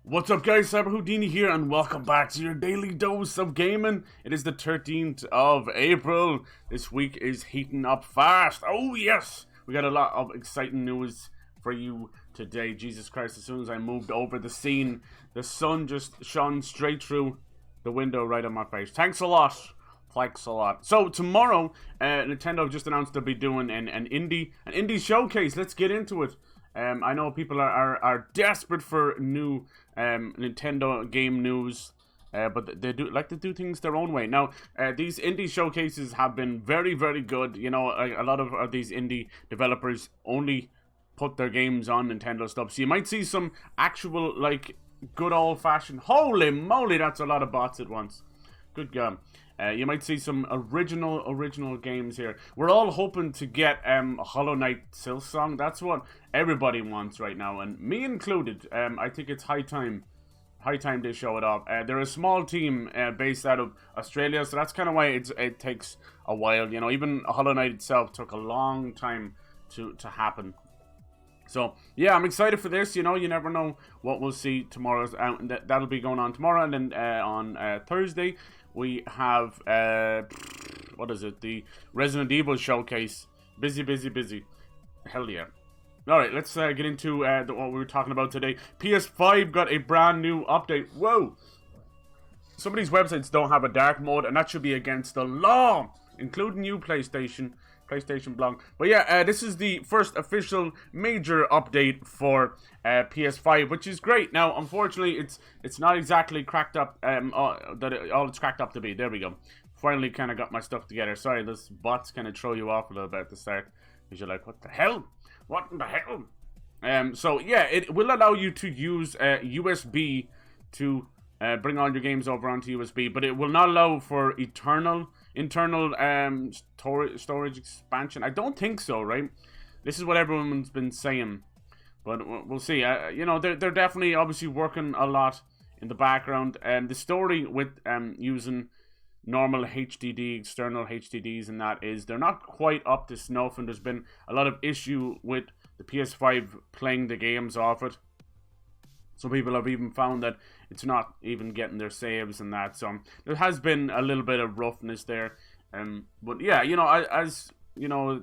What's up guys, CyberHoudini here and welcome back to your daily dose of gaming. It is the 13th of April. This week is heating up fast. Oh yes! We got a lot of exciting news for you today. Jesus Christ, as soon as I moved over the scene, the sun just shone straight through the window right on my face. Thanks a lot. Thanks a lot. So tomorrow, Nintendo just announced they'll be doing an indie showcase. Let's get into it. I know people are desperate for new Nintendo game news, but they do like to do things their own way. Now, these indie showcases have been very, very good. You know, a lot of these indie developers only put their games on Nintendo stuff. So you might see some actual, like, good old-fashioned... Holy moly, that's a lot of bots at once. Good God. You might see some original games here. We're all hoping to get Hollow Knight Silksong. That's what everybody wants right now, and me included. I think it's high time they show it off. They're a small team based out of Australia, so that's kind of why it takes a while. You know, even Hollow Knight itself took a long time to happen. So, yeah, I'm excited for this. You know, you never know what we'll see tomorrow. That'll be going on tomorrow, and then on Thursday, we have, what is it? The Resident Evil showcase. Busy. Hell yeah. Alright, let's get into what we were talking about today. PS5 got a brand new update. Whoa! Some of these websites don't have a dark mode, and that should be against the law, including you, PlayStation blog. But yeah, this is the first official major update for PS5, which is great. Now, unfortunately, it's not exactly cracked up all it's cracked up to be. There we go. Finally kind of got my stuff together. Sorry, those bots kind of throw you off a little bit at the start, because you're like, what the hell? What in the hell? So yeah, it will allow you to use USB to bring all your games over onto USB, but it will not allow for internal storage expansion. I don't think so, right? This is what everyone's been saying, but we'll see. You know, they're definitely obviously working a lot in the background, and the story with using normal HDD, external HDDs, and that is they're not quite up to snuff, and there's been a lot of issue with the PS5 playing the games off it. Some people have even found that it's not even getting their saves and that. So there has been a little bit of roughness there. But yeah, you know, as you know,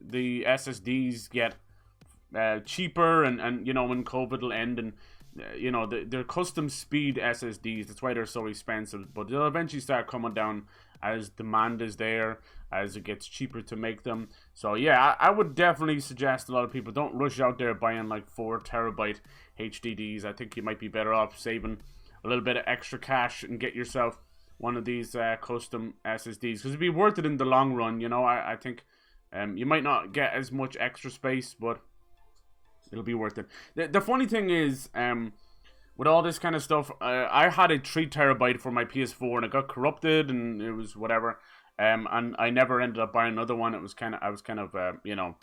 the SSDs get cheaper, and you know, when COVID will end, and you know, they're custom speed SSDs. That's why they're so expensive. But they'll eventually start coming down as demand is there, as it gets cheaper to make them. So yeah, I would definitely suggest a lot of people don't rush out there buying like 4 terabyte HDDs. I think you might be better off saving a little bit of extra cash and get yourself one of these custom SSDs, because it'd be worth it in the long run. You know, I think you might not get as much extra space, but it'll be worth it. The funny thing is, with all this kind of stuff, I had a 3 terabyte for my PS4, and it got corrupted, and it was whatever. And I never ended up buying another one. I was kind of you know,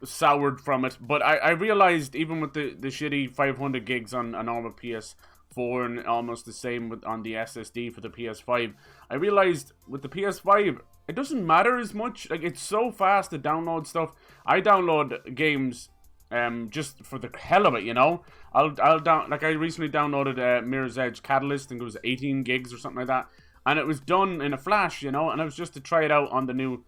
soured from it. But I realized, even with the shitty 500 gigs on a normal PS4, and almost the same on the SSD for the PS5, I realized with the PS5, it doesn't matter as much. Like, it's so fast to download stuff. I download games just for the hell of it, you know. I recently downloaded Mirror's Edge Catalyst, I think it was 18 gigs or something like that, and it was done in a flash, you know, and it was just to try it out on the new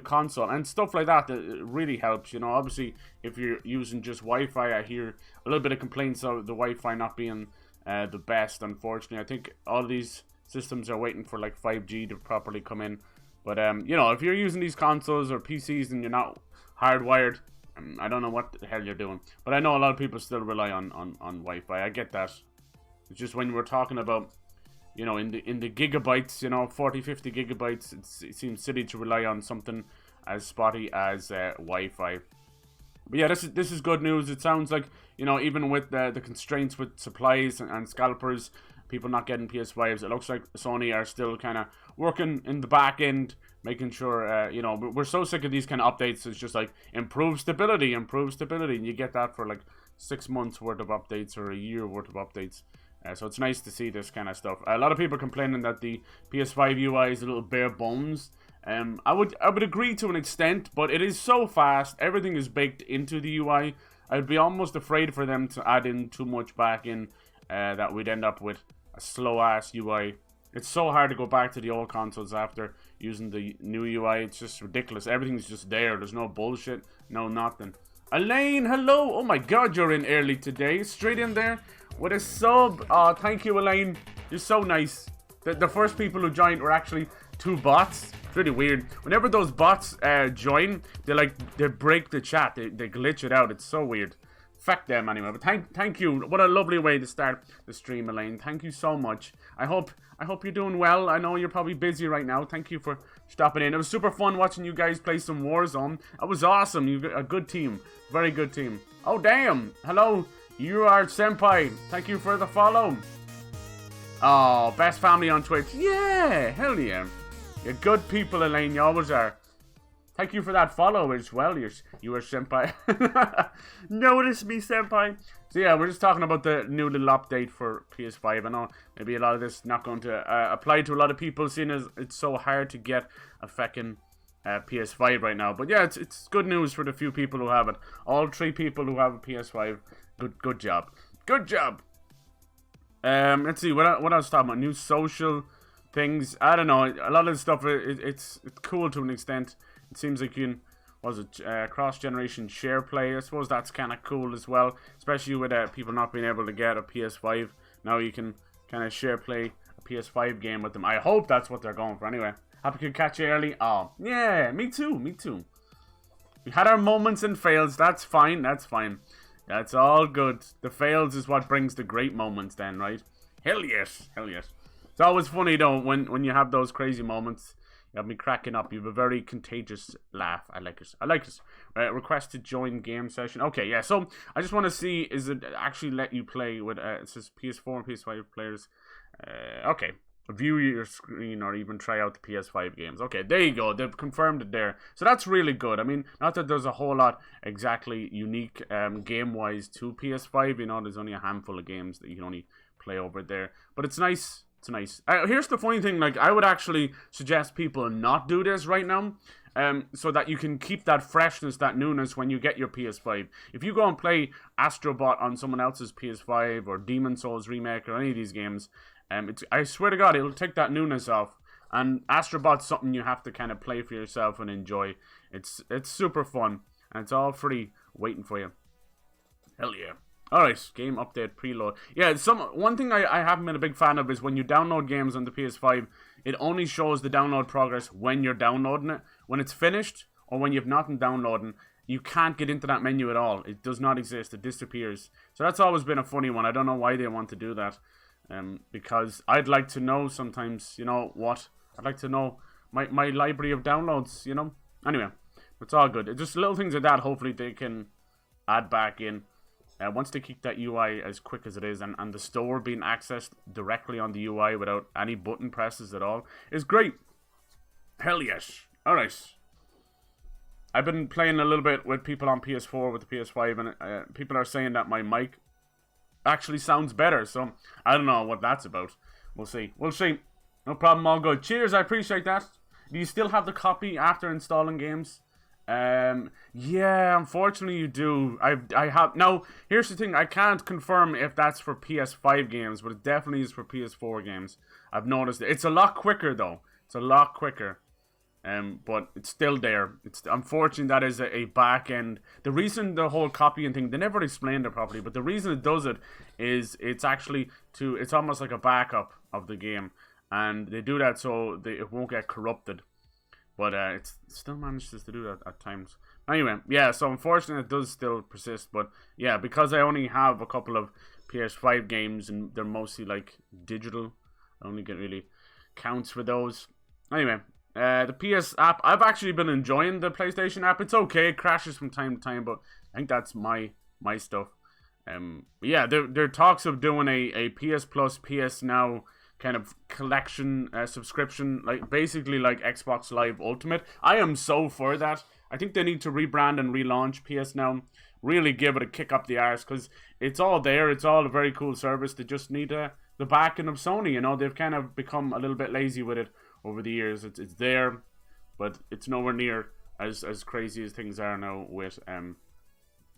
console, and stuff like that. That really helps, you know. Obviously, if you're using just Wi-Fi, I hear a little bit of complaints of the Wi-Fi not being the best, unfortunately. I think all these systems are waiting for like 5G to properly come in, but you know, if you're using these consoles or PCs and you're not hardwired, I don't know what the hell you're doing, but I know a lot of people still rely on Wi-Fi. I get that. It's just when we're talking about, you know, in the gigabytes, you know, 40-50 gigabytes, it seems silly to rely on something as spotty as Wi-Fi. But yeah, this is good news. It sounds like, you know, even with the constraints with supplies and scalpers, people not getting PS5s, it looks like Sony are still kind of working in the back end, making sure, you know, we're so sick of these kind of updates. It's just like, improve stability, and you get that for like 6 months worth of updates or a year worth of updates. So it's nice to see this kind of stuff. A lot of people complaining that the PS5 UI is a little bare bones. I would agree to an extent, but it is so fast. Everything is baked into the UI. I'd be almost afraid for them to add in too much back in that we'd end up with a slow-ass UI. It's so hard to go back to the old consoles after using the new UI. It's just ridiculous. Everything's just there. There's no bullshit. No nothing. Elaine, hello. Oh my god, you're in early today. Straight in there with a sub. Oh, thank you, Elaine. You're so nice. The first people who joined were actually 2 bots. It's really weird. Whenever those bots join, they break the chat. They glitch it out. It's so weird. Fuck them anyway. But thank you. What a lovely way to start the stream, Elaine. Thank you so much. I hope you're doing well. I know you're probably busy right now. Thank you for stopping in. It was super fun watching you guys play some Warzone. That was awesome. You got a good team. Very good team. Oh damn. Hello. You are Senpai. Thank you for the follow. Oh, best family on Twitch. Yeah. Hell yeah. You're good people, Elaine. You always are. Thank you for that follow as well. You are Senpai. Notice me, Senpai. So yeah, we're just talking about the new little update for PS5. I know maybe a lot of this is not going to apply to a lot of people, seeing as it's so hard to get a fucking PS5 right now. But yeah, it's good news for the few people who have it. All 3 people who have a PS5. Good job. Good job. Let's see what else talking about. New social things. I don't know. A lot of the stuff it's cool to an extent. It seems like you can, cross-generation share play. I suppose that's kind of cool as well, especially with people not being able to get a PS5. Now you can kind of share play a PS5 game with them. I hope that's what they're going for anyway. Happy to catch you early. Oh, yeah, me too. We had our moments and fails. That's fine. That's all good. The fails is what brings the great moments then, right? Hell yes. It's always funny though when you have those crazy moments. You have me cracking up. You have a very contagious laugh. I like it. Request to join game session. Okay, yeah. So I just want to see, is it actually let you play with? It says PS4 and PS5 players. Okay. View your screen or even try out the PS5 games. Okay, there you go. They've confirmed it there. So that's really good. I mean, not that there's a whole lot exactly unique game-wise to PS5. You know, there's only a handful of games that you can only play over there. But it's nice. It's nice. Here's the funny thing, like, I would actually suggest people not do this right now, so that you can keep that freshness, that newness when you get your PS5. If you go and play Astrobot on someone else's PS5 or Demon Souls Remake or any of these games, I swear to God, it'll take that newness off. And Astrobot's something you have to kind of play for yourself and enjoy. It's super fun, and it's all free, waiting for you. Hell yeah. Alright, game update, preload. Yeah, one thing I haven't been a big fan of is when you download games on the PS5, it only shows the download progress when you're downloading it. When it's finished, or when you've nothing downloading, you can't get into that menu at all. It does not exist. It disappears. So that's always been a funny one. I don't know why they want to do that. Because I'd like to know sometimes, you know, what? I'd like to know my library of downloads, you know? Anyway, it's all good. It's just little things like that, hopefully they can add back in. Once they keep that UI as quick as it is, and the store being accessed directly on the UI without any button presses at all, is great. Hell yes. Alright. I've been playing a little bit with people on PS4 with the PS5, and people are saying that my mic actually sounds better, so I don't know what that's about. We'll see. No problem, all good. Cheers, I appreciate that. Do you still have the copy after installing games? Yeah, unfortunately you do. I have. Now, here's the thing. I can't confirm if that's for PS5 games, but it definitely is for PS4 games. I've noticed it. It's a lot quicker, though. It's a lot quicker. But it's still there. It's unfortunately that is a back end. The reason the whole copying thing, they never explained it properly, but the reason it does it is it's actually it's almost like a backup of the game, and they do that so it won't get corrupted. But it still manages to do that at times. Anyway, yeah, so unfortunately it does still persist. But yeah, because I only have a couple of PS5 games and they're mostly like digital, I only get really counts for those. Anyway, the PS app, I've actually been enjoying the PlayStation app. It's okay, it crashes from time to time, but I think that's my stuff. Yeah, there are talks of doing a PS Plus, PS Now kind of collection subscription, like basically like Xbox Live Ultimate. I am so for that. I think they need to rebrand and relaunch PS Now, really give it a kick up the arse, because it's all there. It's all a very cool service. They just need the backing of Sony. You know, they've kind of become a little bit lazy with it over the years. It's there, but it's nowhere near as crazy as things are now with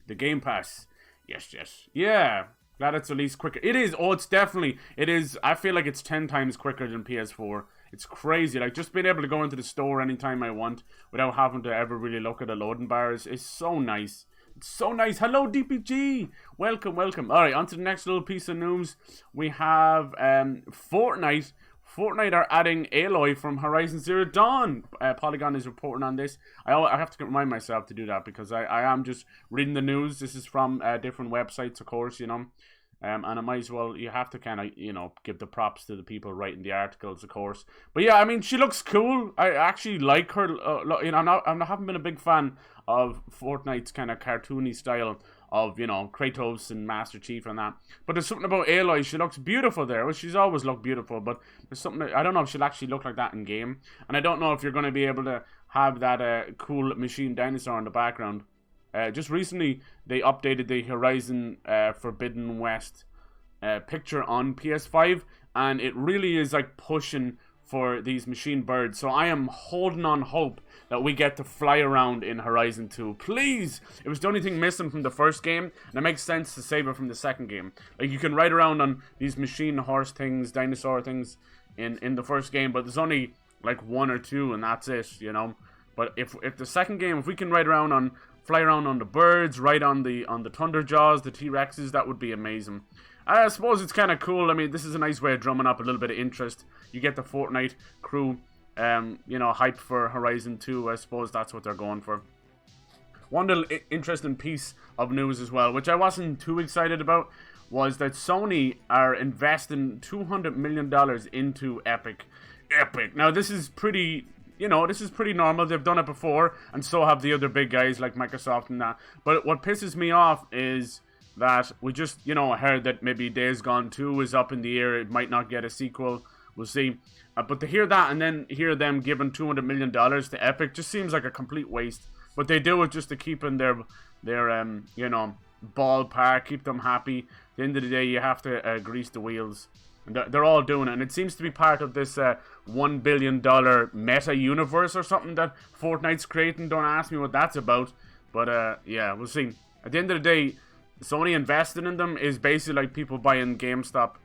the Game Pass. Yes, yeah. Glad it's at least quicker. It is. Oh, it's definitely. It is. I feel like it's 10 times quicker than PS4. It's crazy. Like, just being able to go into the store anytime I want without having to ever really look at the loading bars is so nice. It's so nice. Hello, DPG. Welcome, welcome. All right, on to the next little piece of news. We have Fortnite. Fortnite are adding Aloy from Horizon Zero Dawn. Polygon is reporting on this. I have to remind myself to do that because I am just reading the news. This is from different websites, of course, you know. And I might as well, you have to kind of, you know, give the props to the people writing the articles, of course. But yeah, I mean, she looks cool. I actually like her. You know, I haven't been a big fan of Fortnite's kind of cartoony style of, you know, Kratos and Master Chief and that. But there's something about Aloy. She looks beautiful there. Well, she's always looked beautiful, but there's something, I don't know if she'll actually look like that in game. And I don't know if you're going to be able to have that cool machine dinosaur in the background. Just recently, they updated the Horizon Forbidden West picture on PS5, and it really is like pushing for these machine birds. So I am holding on hope that we get to fly around in Horizon 2. Please! It was the only thing missing from the first game, and it makes sense to save it from the second game. Like, you can ride around on these machine horse things, dinosaur things in the first game, but there's only like one or two, and that's it, you know? But if the second game, if we can ride around on, fly around on the birds, ride on the Thunderjaws, the T-Rexes, that would be amazing. I suppose it's kind of cool. I mean, this is a nice way of drumming up a little bit of interest. You get the Fortnite crew, you know, hype for Horizon 2. I suppose that's what they're going for. One little interesting piece of news as well, which I wasn't too excited about, was that Sony are investing $200 million into Epic. Now, this is pretty... You know, this is pretty normal. They've done it before, and so have the other big guys like Microsoft and that. But what pisses me off is that we just, you know, heard that maybe Days Gone 2 is up in the air. It might not get a sequel. We'll see. But to hear that and then hear them giving $200 million to Epic just seems like a complete waste. But they do it just to keep in their you know, ballpark, keep them happy. At the end of the day, you have to grease the wheels. And they're all doing it, and it seems to be part of this $1 billion meta universe or something that Fortnite's creating. Don't ask me what that's about, but yeah, we'll see. At the end of the day, Sony investing in them is basically like people buying GameStop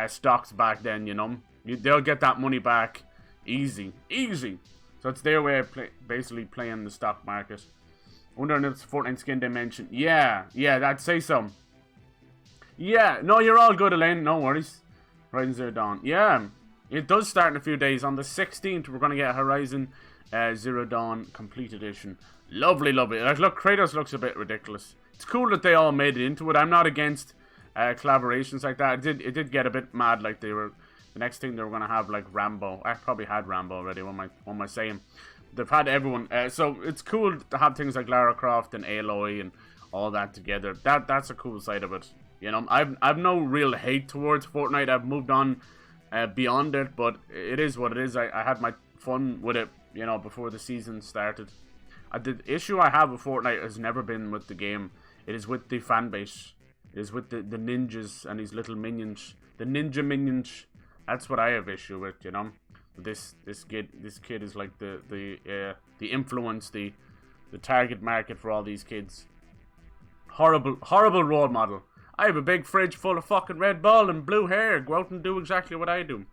stocks back then, you know. They'll get that money back easy. So it's their way of basically playing the stock market. Wondering if it's Fortnite skin they mentioned. Yeah, I'd say so. Yeah, no, you're all good, Elaine, no worries. Horizon Zero Dawn. Yeah, it does start in a few days. On the 16th, we're going to get Horizon Zero Dawn Complete Edition. Lovely. Like, look, Kratos looks a bit ridiculous. It's cool that they all made it into it. I'm not against collaborations like that. It did get a bit mad, like they were... The next thing they were going to have, like, Rambo. I probably had Rambo already, what am I saying? They've had everyone... so it's cool to have things like Lara Croft and Aloy and all that together. That's a cool side of it. You know, I've no real hate towards Fortnite. I've moved on beyond it, but it is what it is. I had my fun with it, you know, before the season started. The issue I have with Fortnite has never been with the game. It is with the fan base. It is with the ninjas and these little minions. The ninja minions. That's what I have issue with, you know. This kid is like the influence, the target market for all these kids. Horrible role model. I have a big fridge full of fucking Red Bull and blue hair. Go out and do exactly what I do.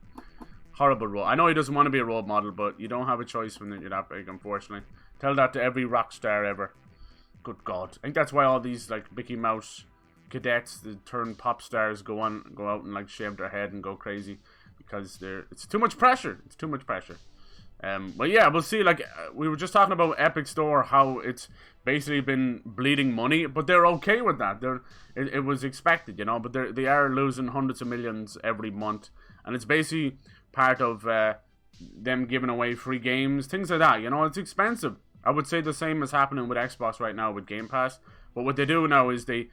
Horrible role. I know he doesn't want to be a role model, but you don't have a choice when you're that big, unfortunately. Tell that to every rock star ever. Good God. I think that's why all these, like, Mickey Mouse cadets that turn pop stars go out and, like, shave their head and go crazy. Because it's too much pressure. It's too much pressure. But yeah, we'll see. Like, we were just talking about Epic Store, how it's basically been bleeding money, but they're okay with that. It was expected, you know, but they are losing hundreds of millions every month, and it's basically part of them giving away free games, things like that. You know, it's expensive. I would say the same is happening with Xbox right now with Game Pass. But what they do now is they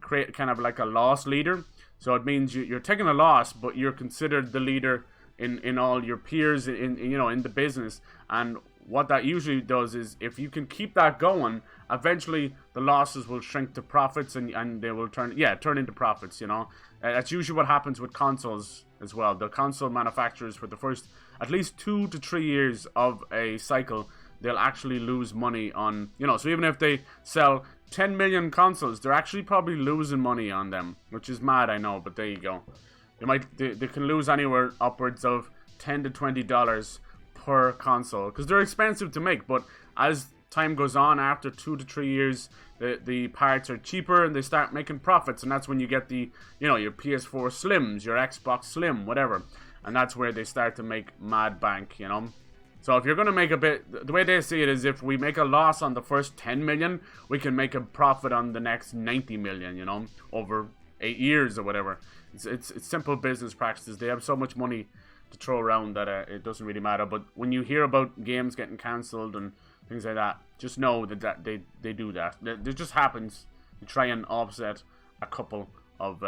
create kind of like a loss leader. So it means you're taking a loss, but you're considered the leader in all your peers in the business. And what that usually does is, if you can keep that going, eventually the losses will shrink to profits, and they will turn into profits, you know. That's usually what happens with consoles as well. The console manufacturers, for the first at least 2 to 3 years of a cycle, they'll actually lose money on, you know, so even if they sell 10 million consoles, they're actually probably losing money on them, which is mad, I know, but there you go. They can lose anywhere upwards of $10 to $20 per console, because they're expensive to make, but as time goes on, after 2 to 3 years, the parts are cheaper and they start making profits, and that's when you get the, you know, your PS4 Slims, your Xbox Slim, whatever, and that's where they start to make mad bank, you know. So if you're going to make a bit, the way they see it is, if we make a loss on the first 10 million, we can make a profit on the next 90 million, you know, over 8 years or whatever. It's simple business practices. They have so much money to throw around that it doesn't really matter. But when you hear about games getting cancelled and things like that, just know that they do that. It just happens to try and offset a couple of,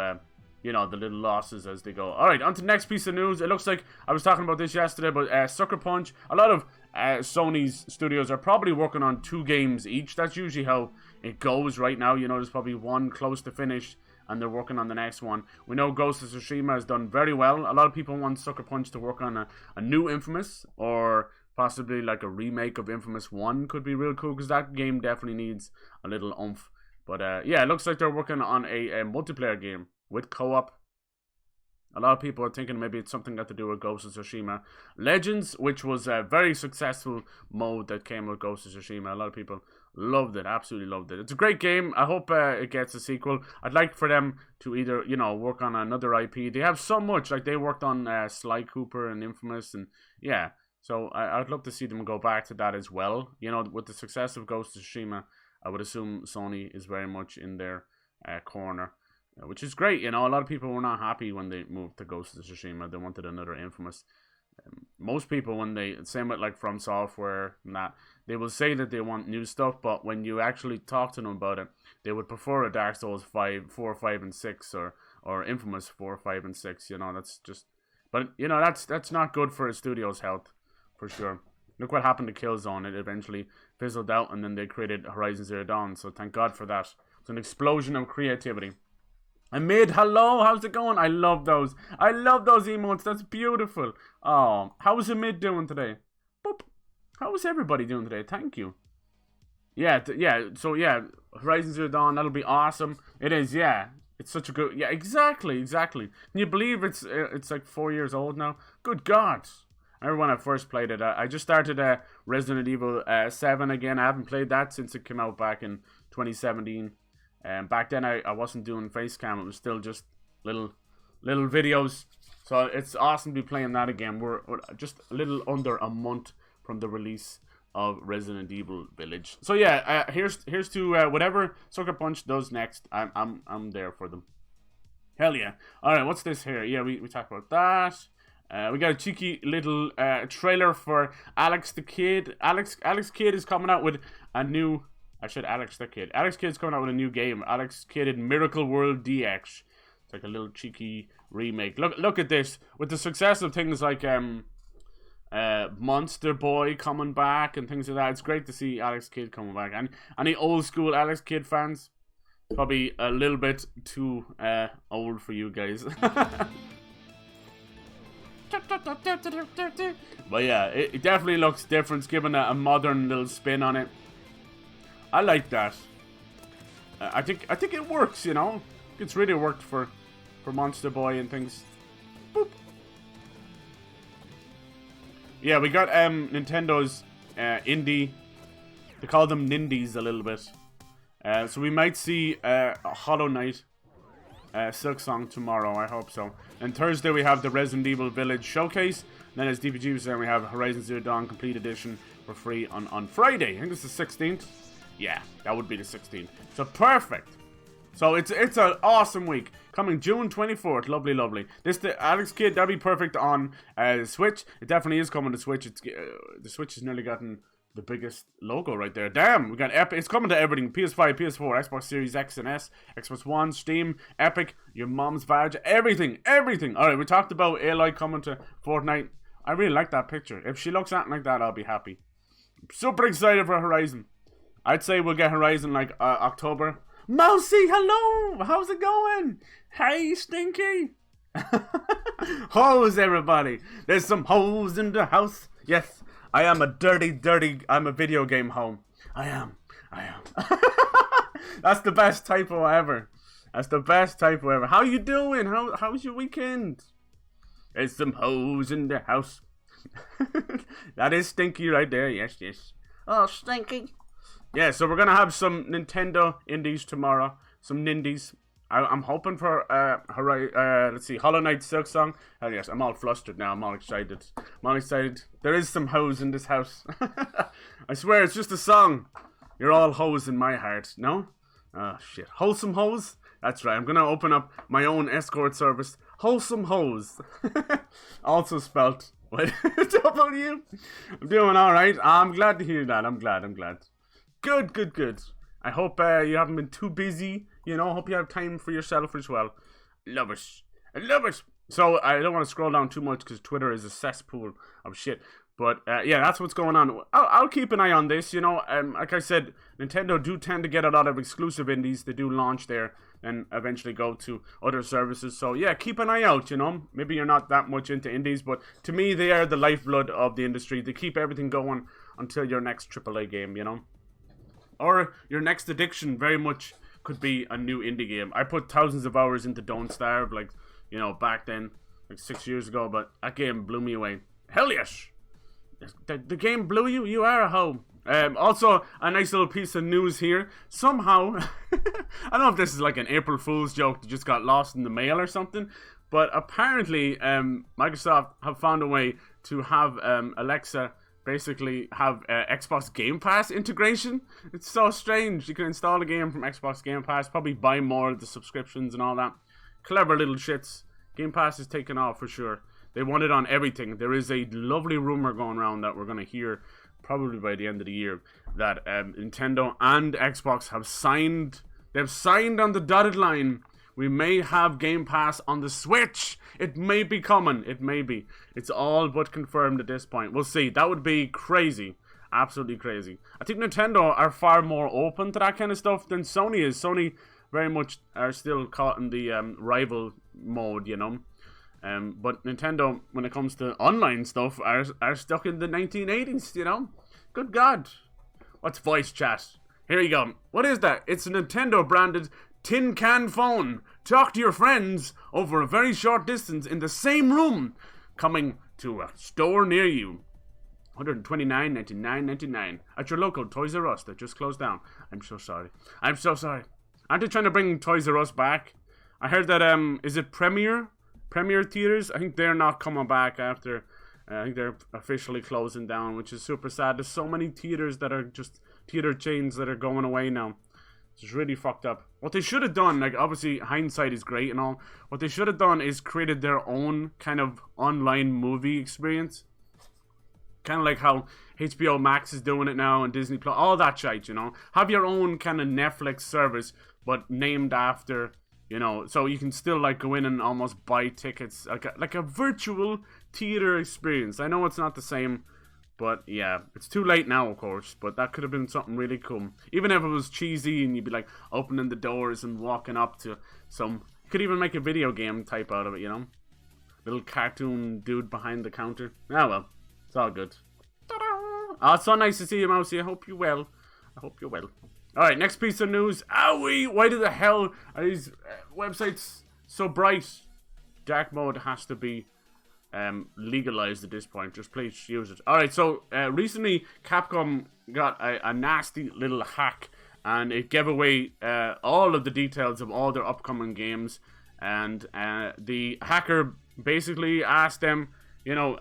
you know, the little losses as they go. Alright, on to the next piece of news. It looks like, I was talking about this yesterday, but Sucker Punch, a lot of Sony's studios are probably working on 2 games each. That's usually how it goes right now. You know, there's probably one close to finish, and they're working on the next one. We know Ghost of Tsushima has done very well. A lot of people want Sucker Punch to work on a new Infamous, or possibly like a remake of Infamous 1 could be real cool, because that game definitely needs a little oomph. But yeah, it looks like they're working on a multiplayer game with co-op. A lot of people are thinking maybe it's something got to do with Ghost of Tsushima Legends, which was a very successful mode that came with Ghost of Tsushima. A lot of people loved it, absolutely loved it. It's a great game. I hope it gets a sequel. I'd like for them to either, you know, work on another IP. They have so much. Like, they worked on Sly Cooper and Infamous, and yeah. So I'd love to see them go back to that as well. You know, with the success of Ghost of Tsushima, I would assume Sony is very much in their corner, which is great. You know, a lot of people were not happy when they moved to Ghost of Tsushima. They wanted another Infamous. Most people, when they, same with like From Software and that, they will say that they want new stuff, but when you actually talk to them about it, they would prefer a Dark Souls 4, 5, and 6, or Infamous 4, 5, and 6. You know, that's just, but you know, that's not good for a studio's health, for sure. Look what happened to Killzone. It eventually fizzled out, and then they created Horizon Zero Dawn. So thank God for that. It's an explosion of creativity. Amid, hello, how's it going? I love those. I love those emotes. That's beautiful. Oh, how's Amid doing today? Boop. How is everybody doing today? Thank you. Yeah, so yeah, Horizon Zero Dawn, that'll be awesome. It is, yeah. It's such a good, yeah, exactly. Can you believe it's like 4 years old now? Good God. I remember when I first played it. I just started Resident Evil 7 again. I haven't played that since it came out back in 2017. Back then I wasn't doing face cam. It was still just little videos. So it's awesome to be playing that again. We're just a little under a month from the release of Resident Evil Village. So yeah, here's to whatever Sucker Punch does next. I'm there for them. Hell yeah. All right, what's this here? Yeah, we talked about that. We got a cheeky little trailer for Alex the Kid. Alex Kidd is coming out with a new... Alex Kidd's coming out with a new game. Alex Kidd in Miracle World DX. It's like a little cheeky remake. Look at this. With the success of things like Monster Boy coming back and things like that, it's great to see Alex Kidd coming back. And any old school Alex Kidd fans, probably a little bit too old for you guys. But yeah, it definitely looks different. It's given a modern little spin on it. I like that. I think it works, you know. It's really worked for Monster Boy and things. Boop. Yeah, we got Nintendo's indie. They call them Nindies a little bit. So we might see a Hollow Knight Silksong tomorrow. I hope so. And Thursday we have the Resident Evil Village Showcase. And then as DPG was saying, we have Horizon Zero Dawn Complete Edition for free on Friday. I think it's the 16th. Yeah, that would be the 16th. So perfect. So it's an awesome week. Coming June 24th. Lovely, lovely. The Alex Kidd, that'd be perfect on Switch. It definitely is coming to Switch. The Switch has nearly gotten the biggest logo right there. Damn, we got Epic. It's coming to everything. PS5, PS4, Xbox Series X and S, Xbox One, Steam, Epic, your mom's badge, everything. Alright, we talked about LITE coming to Fortnite. I really like that picture. If she looks something like that, I'll be happy. I'm super excited for Horizon. I'd say we'll get Horizon like October. Mousy, hello! How's it going? Hey, Stinky! Hoes, everybody! There's some hoes in the house. Yes, I am a dirty, I'm a video game home. I am. That's the best typo ever. That's the best typo ever. How you doing? How's your weekend? There's some hoes in the house. That is Stinky right there. Yes. Oh, Stinky. Yeah, so we're gonna have some Nintendo indies tomorrow. Some Nindies. I'm hoping for let's see, Hollow Knight Silksong. Hell yes, I'm all flustered now. I'm all excited. There is some hoes in this house. I swear, it's just a song. You're all hoes in my heart. No? Oh shit. Wholesome hoes? That's right. I'm gonna open up my own escort service. Wholesome hoes. Also spelt with W. I'm doing all right. I'm glad to hear that. I'm glad. Good. I hope you haven't been too busy. You know, hope you have time for yourself as well. Love it. So, I don't want to scroll down too much because Twitter is a cesspool of shit. But, yeah, that's what's going on. I'll keep an eye on this, you know. Like I said, Nintendo do tend to get a lot of exclusive indies. They do launch there and eventually go to other services. So, yeah, keep an eye out, you know. Maybe you're not that much into indies, but to me, they are the lifeblood of the industry. They keep everything going until your next AAA game, you know. Or your next addiction very much could be a new indie game. I put thousands of hours into Don't Starve, like, you know, back then, like 6 years ago, but that game blew me away. Hell yes! The game blew you? You are a hoe. Also, a nice little piece of news here. Somehow, I don't know if this is like an April Fool's joke that just got lost in the mail or something, but apparently, Microsoft have found a way to have Alexa basically have Xbox Game Pass integration. It's so strange. You can install a game from Xbox Game Pass, probably buy more of the subscriptions and all that. Clever little shits. Game Pass is taken off for sure. They want it on everything. There is a lovely rumor going around that we're going to hear probably by the end of the year that Nintendo and Xbox have signed. They've signed on the dotted line. We may have Game Pass on the Switch. It may be coming. It may be. It's all but confirmed at this point. We'll see. That would be crazy. Absolutely crazy. I think Nintendo are far more open to that kind of stuff than Sony is. Sony very much are still caught in the rival mode, you know. But Nintendo, when it comes to online stuff, are stuck in the 1980s, you know. Good God. What's voice chat? Here you go. What is that? It's a Nintendo branded tin can phone. Talk to your friends over a very short distance in the same room. Coming to a store near you. $129.99 at your local Toys R Us that just closed down. I'm so sorry. Aren't they trying to bring Toys R Us back? I heard that, is it Premier Theaters? I think they're not coming back after, I think they're officially closing down, which is super sad. There's so many theaters that are just theater chains that are going away now. It's really fucked up. What they should have done, like, obviously hindsight is great and all. What they should have done is created their own kind of online movie experience. Kind of like how HBO Max is doing it now and Disney Plus, all that shit, you know. Have your own kind of Netflix service, but named after, you know, so you can still like go in and almost buy tickets, like a virtual theater experience. I know it's not the same, but yeah, it's too late now, of course, but that could have been something really cool. Even if it was cheesy and you'd be like opening the doors and walking up to some, you could even make a video game type out of it, you know. Little cartoon dude behind the counter. Ah well, it's all good. Oh, it's so nice to see you, Mousy. I hope you're well. Alright, next piece of news. Owie! Why the hell are these websites so bright? Dark mode has to be legalized at this point. Just please use it. Alright, so recently Capcom got a nasty little hack, and it gave away all of the details of all their upcoming games. And the hacker basically asked them, you know,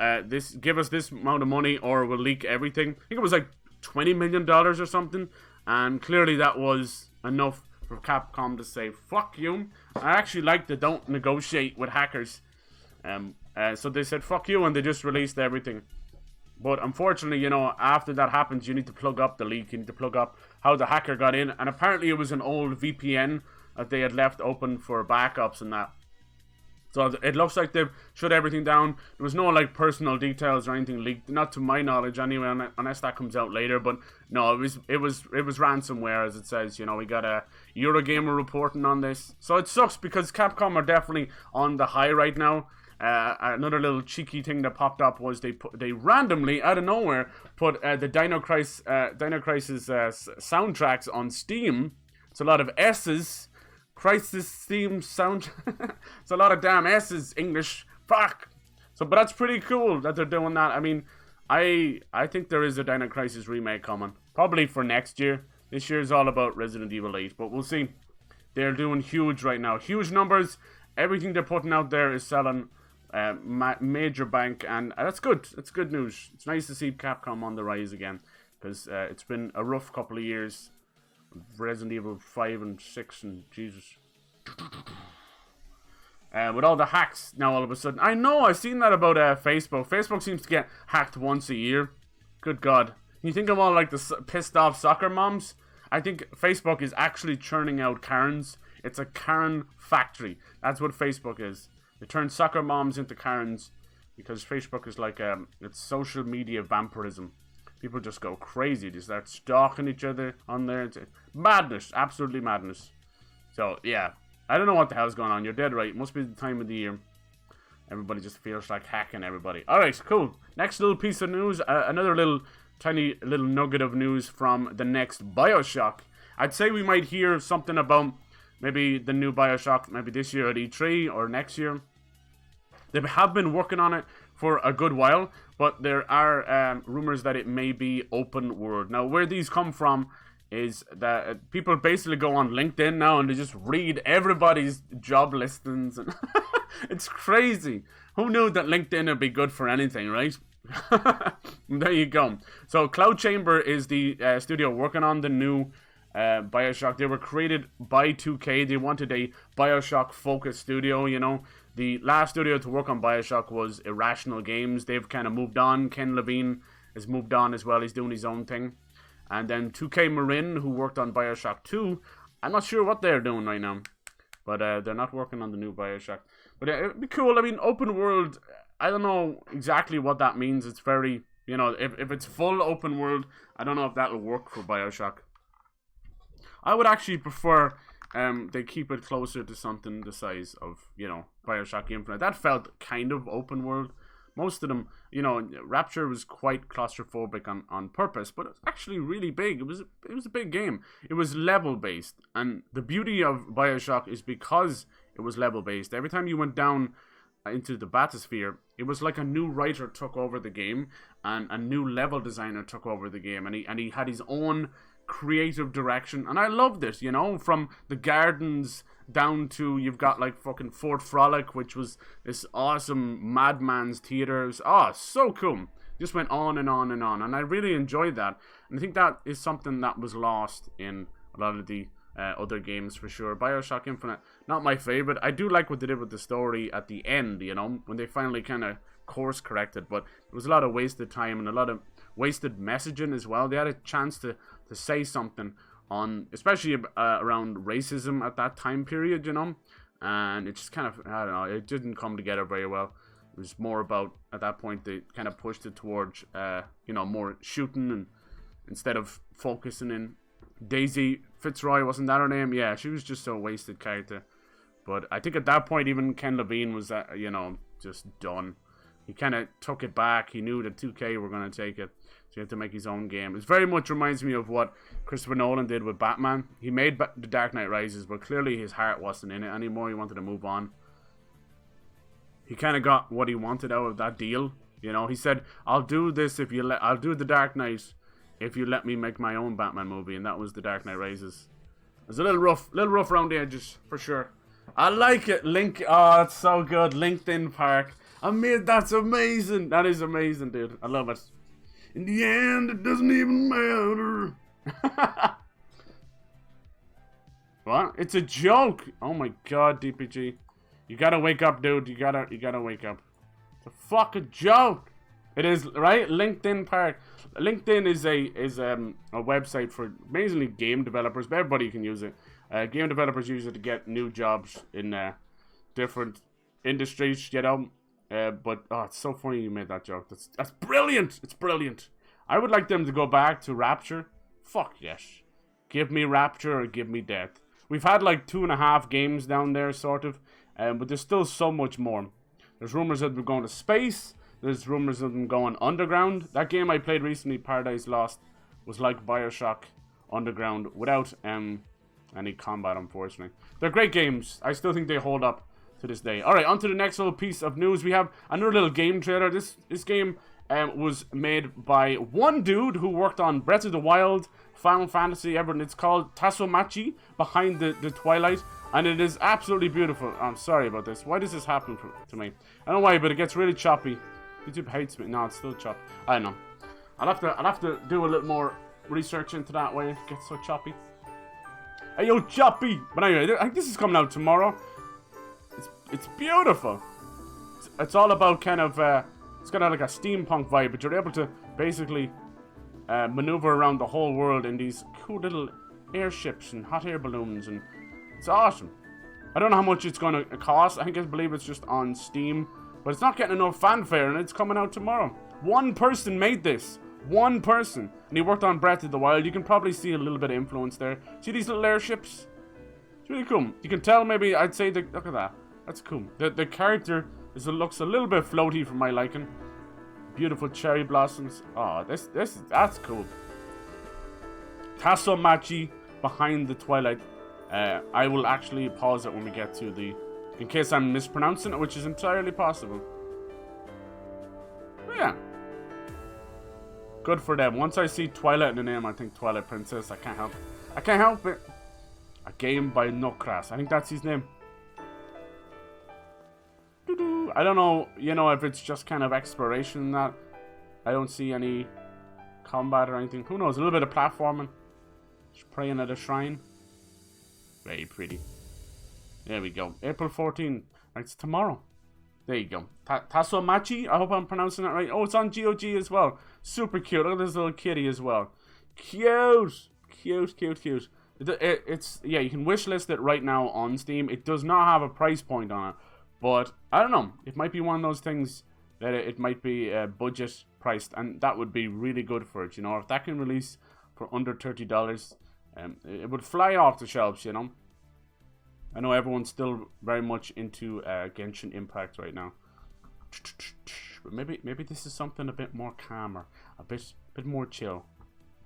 give us this amount of money or we'll leak everything. I think it was like $20 million or something. And clearly that was enough for Capcom to say, fuck you. I actually like they don't negotiate with hackers. So they said, fuck you, and they just released everything. But unfortunately, you know, after that happens, you need to plug up the leak. You need to plug up how the hacker got in. And apparently it was an old VPN that they had left open for backups and that. So it looks like they've shut everything down. There was no like personal details or anything leaked, not to my knowledge anyway, unless that comes out later. But no, it was ransomware, as it says. You know, we got a Eurogamer reporting on this, so it sucks because Capcom are definitely on the high right now. Another little cheeky thing that popped up was they randomly out of nowhere put the Dino Crisis soundtracks on Steam. It's a lot of S's. Crisis Steam sound. It's a lot of damn S's. English. Fuck. So, but that's pretty cool that they're doing that. I mean, I think there is a Dino Crisis remake coming, probably for next year. This year is all about Resident Evil 8, but we'll see. They're doing huge right now, huge numbers. Everything they're putting out there is selling. Major bank, and that's good. It's good news. It's nice to see Capcom on the rise again, because it's been a rough couple of years. Resident Evil 5 and 6 and Jesus. With all the hacks now all of a sudden. I know, I've seen that about Facebook. Facebook seems to get hacked once a year. Good God. You think of all like the pissed off soccer moms? I think Facebook is actually churning out Karens. It's a Karen factory. That's what Facebook is. They turn soccer moms into Karens because Facebook is like it's social media vampirism. People just go crazy. They start stalking each other on there. It's madness, absolutely madness. So yeah, I don't know what the hell's going on. You're dead right. It must be the time of the year. Everybody just feels like hacking everybody. All right, cool. Next little piece of news. Another tiny little nugget of news from the next BioShock. I'd say we might hear something about maybe the new BioShock, maybe this year at E3 or next year. They have been working on it for a good while, but there are rumors that it may be open world. Now, where these come from is that people basically go on LinkedIn now and they just read everybody's job listings. And it's crazy. Who knew that LinkedIn would be good for anything, right? There you go. So Cloud Chamber is the studio working on the new BioShock. They were created by 2K. They wanted a BioShock focused studio, you know. The last studio to work on BioShock was Irrational Games. They've kind of moved on. Ken Levine has moved on as well. He's doing his own thing. And then 2K Marin, who worked on BioShock 2. I'm not sure what they're doing right now. But they're not working on the new BioShock. But it'd be cool. I mean, open world, I don't know exactly what that means. It's very, you know, if it's full open world, I don't know if that'll work for BioShock. I would actually prefer they keep it closer to something the size of, you know, BioShock Infinite. That felt kind of open world. Most of them, you know, Rapture was quite claustrophobic on purpose, but it's actually really big. It was a big game. It was level based, and the beauty of BioShock is because it was level based. Every time you went down into the bathysphere, it was like a new writer took over the game, and a new level designer took over the game, and he had his own creative direction, and I loved it, you know, from the gardens down to you've got like fucking Fort Frolic, which was this awesome madman's theaters. Oh, so cool. Just went on and on and on, and I really enjoyed that. And I think that is something that was lost in a lot of the other games for sure. BioShock Infinite, not my favorite. I do like what they did with the story at the end, you know, when they finally kind of course corrected, but there was a lot of wasted time and a lot of wasted messaging as well. They had a chance to say something on, especially around racism at that time period, you know, and it just kind of, I don't know, it didn't come together very well. It was more about, at that point, they kind of pushed it towards, you know, more shooting, and instead of focusing in Daisy Fitzroy, wasn't that her name? Yeah, she was just a wasted character. But I think at that point, even Ken Levine was, you know, just done. He kind of took it back. He knew that 2K were going to take it. So he had to make his own game. It very much reminds me of what Christopher Nolan did with Batman. He made The Dark Knight Rises, but clearly his heart wasn't in it anymore. He wanted to move on. He kind of got what he wanted out of that deal. You know, he said, I'll do this if you I'll do The Dark Knight if you let me make my own Batman movie. And that was The Dark Knight Rises. It was a little rough around the edges, for sure. I like it. Oh, it's so good. LinkedIn Park. That's amazing. That is amazing, dude. I love it. In the end, it doesn't even matter. What? It's a joke. Oh my god, DPG. You gotta wake up, dude. You gotta wake up. It's a fucking joke. It is, right? LinkedIn Park. LinkedIn is a website for basically game developers, but everybody can use it. Game developers use it to get new jobs in different industries, you know. But oh, it's so funny you made that joke. That's brilliant. It's brilliant. I would like them to go back to Rapture. Fuck yes. Give me Rapture or give me death. We've had like 2.5 games down there, sort of, but there's still so much more. There's rumors of them going to space. There's rumors of them going underground. That game I played recently, Paradise Lost, was like Bioshock Underground without any combat, unfortunately. They're great games. I still think they hold up to this day. Alright, on to the next little piece of news. We have another little game trailer. This game was made by one dude who worked on Breath of the Wild, Final Fantasy, everything. It's called Tasomachi, Behind the Twilight, and it is absolutely beautiful. I'm sorry about this. Why does this happen to me? I don't know why, but it gets really choppy. YouTube hates me. No, it's still choppy. I don't know. I'll have to do a little more research into that why it gets so choppy. Hey, yo, choppy! But anyway, I think this is coming out tomorrow. It's beautiful. It's all about kind of, it's got like a steampunk vibe, but you're able to basically maneuver around the whole world in these cool little airships and hot air balloons, and it's awesome. I don't know how much it's going to cost. I believe it's just on Steam, but it's not getting enough fanfare, and it's coming out tomorrow. One person made this. One person. And he worked on Breath of the Wild. You can probably see a little bit of influence there. See these little airships? It's really cool. You can tell maybe, I'd say, look at that. That's cool. The character looks a little bit floaty for my liking. Beautiful cherry blossoms. Oh, that's cool. Tasomachi, Behind the Twilight. I will actually pause it when we get to in case I'm mispronouncing it, which is entirely possible. But yeah. Good for them. Once I see Twilight in the name, I think Twilight Princess. I can't help it. I can't help it. A game by Nokras. I think that's his name. I don't know, if it's just kind of exploration in that. I don't see any combat or anything. Who knows? A little bit of platforming. Just praying at a shrine. Very pretty. There we go. April 14th. It's tomorrow. There you go. Tasomachi. I hope I'm pronouncing it right. Oh, it's on GOG as well. Super cute. Look at this little kitty as well. Cute. Cute. It's yeah, you can wishlist it right now on Steam. It does not have a price point on it. But, I don't know, it might be one of those things that it might be budget priced, and that would be really good for it, If that can release for under $30, it would fly off the shelves, I know everyone's still very much into Genshin Impact right now. But maybe this is something a bit more calmer, a bit more chill.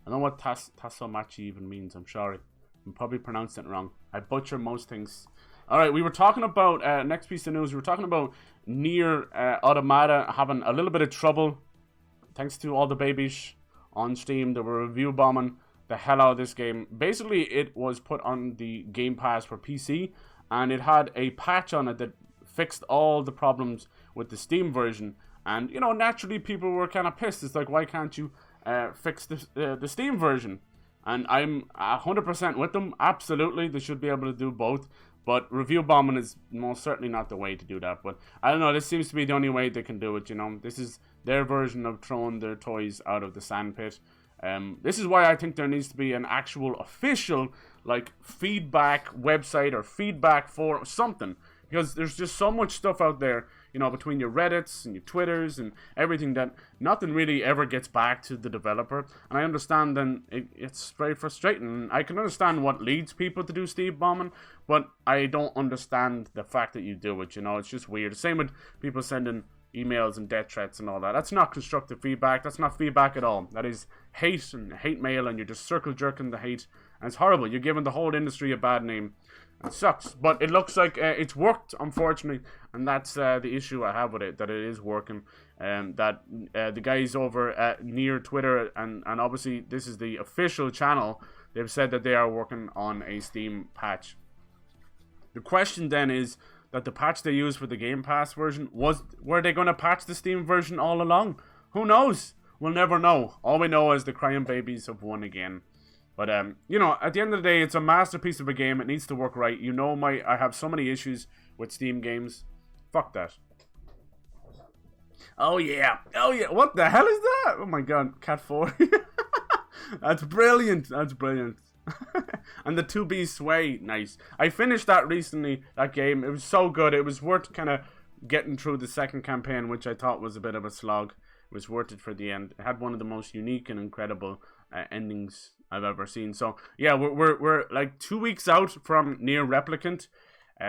I don't know what Tasomachi even means, I'm sorry. I'm probably pronouncing it wrong. I butcher most things. Alright, we were talking about, next piece of news, we were talking about Nier Automata having a little bit of trouble. Thanks to all the babies on Steam that were review bombing the hell out of this game. Basically, it was put on the Game Pass for PC, and it had a patch on it that fixed all the problems with the Steam version. And, naturally people were kind of pissed. It's like, why can't you fix the Steam version? And I'm 100% with them. Absolutely, they should be able to do both. But review bombing is most certainly not the way to do that. But I don't know, this seems to be the only way they can do it, This is their version of throwing their toys out of the sandpit. This is why I think there needs to be an actual official, feedback website or feedback forum, something. Because there's just so much stuff out there, between your Reddits and your Twitters and everything, that nothing really ever gets back to the developer. And I understand then it's very frustrating. I can understand what leads people to do Steam bombing, but I don't understand the fact that you do it, It's just weird. Same with people sending emails and death threats and all that. That's not constructive feedback. That's not feedback at all. That is hate and hate mail, and you're just circle jerking the hate. And it's horrible. You're giving the whole industry a bad name. It sucks, but it looks like it's worked, unfortunately, and that's the issue I have with it, that it is working, that the guys over at Nier Twitter, and obviously this is the official channel, they've said that they are working on a Steam patch. The question then is that the patch they used for the Game Pass version, were they going to patch the Steam version all along? Who knows? We'll never know. All we know is the crying babies have won again. But, at the end of the day, it's a masterpiece of a game. It needs to work right. I have so many issues with Steam games. Fuck that. Oh, yeah. What the hell is that? Oh, my God. Cat 4. That's brilliant. And the 2B Sway. Nice. I finished that recently, that game. It was so good. It was worth kind of getting through the second campaign, which I thought was a bit of a slog. It was worth it for the end. It had one of the most unique and incredible endings I've ever seen. So yeah, we're like 2 weeks out from Nier Replicant,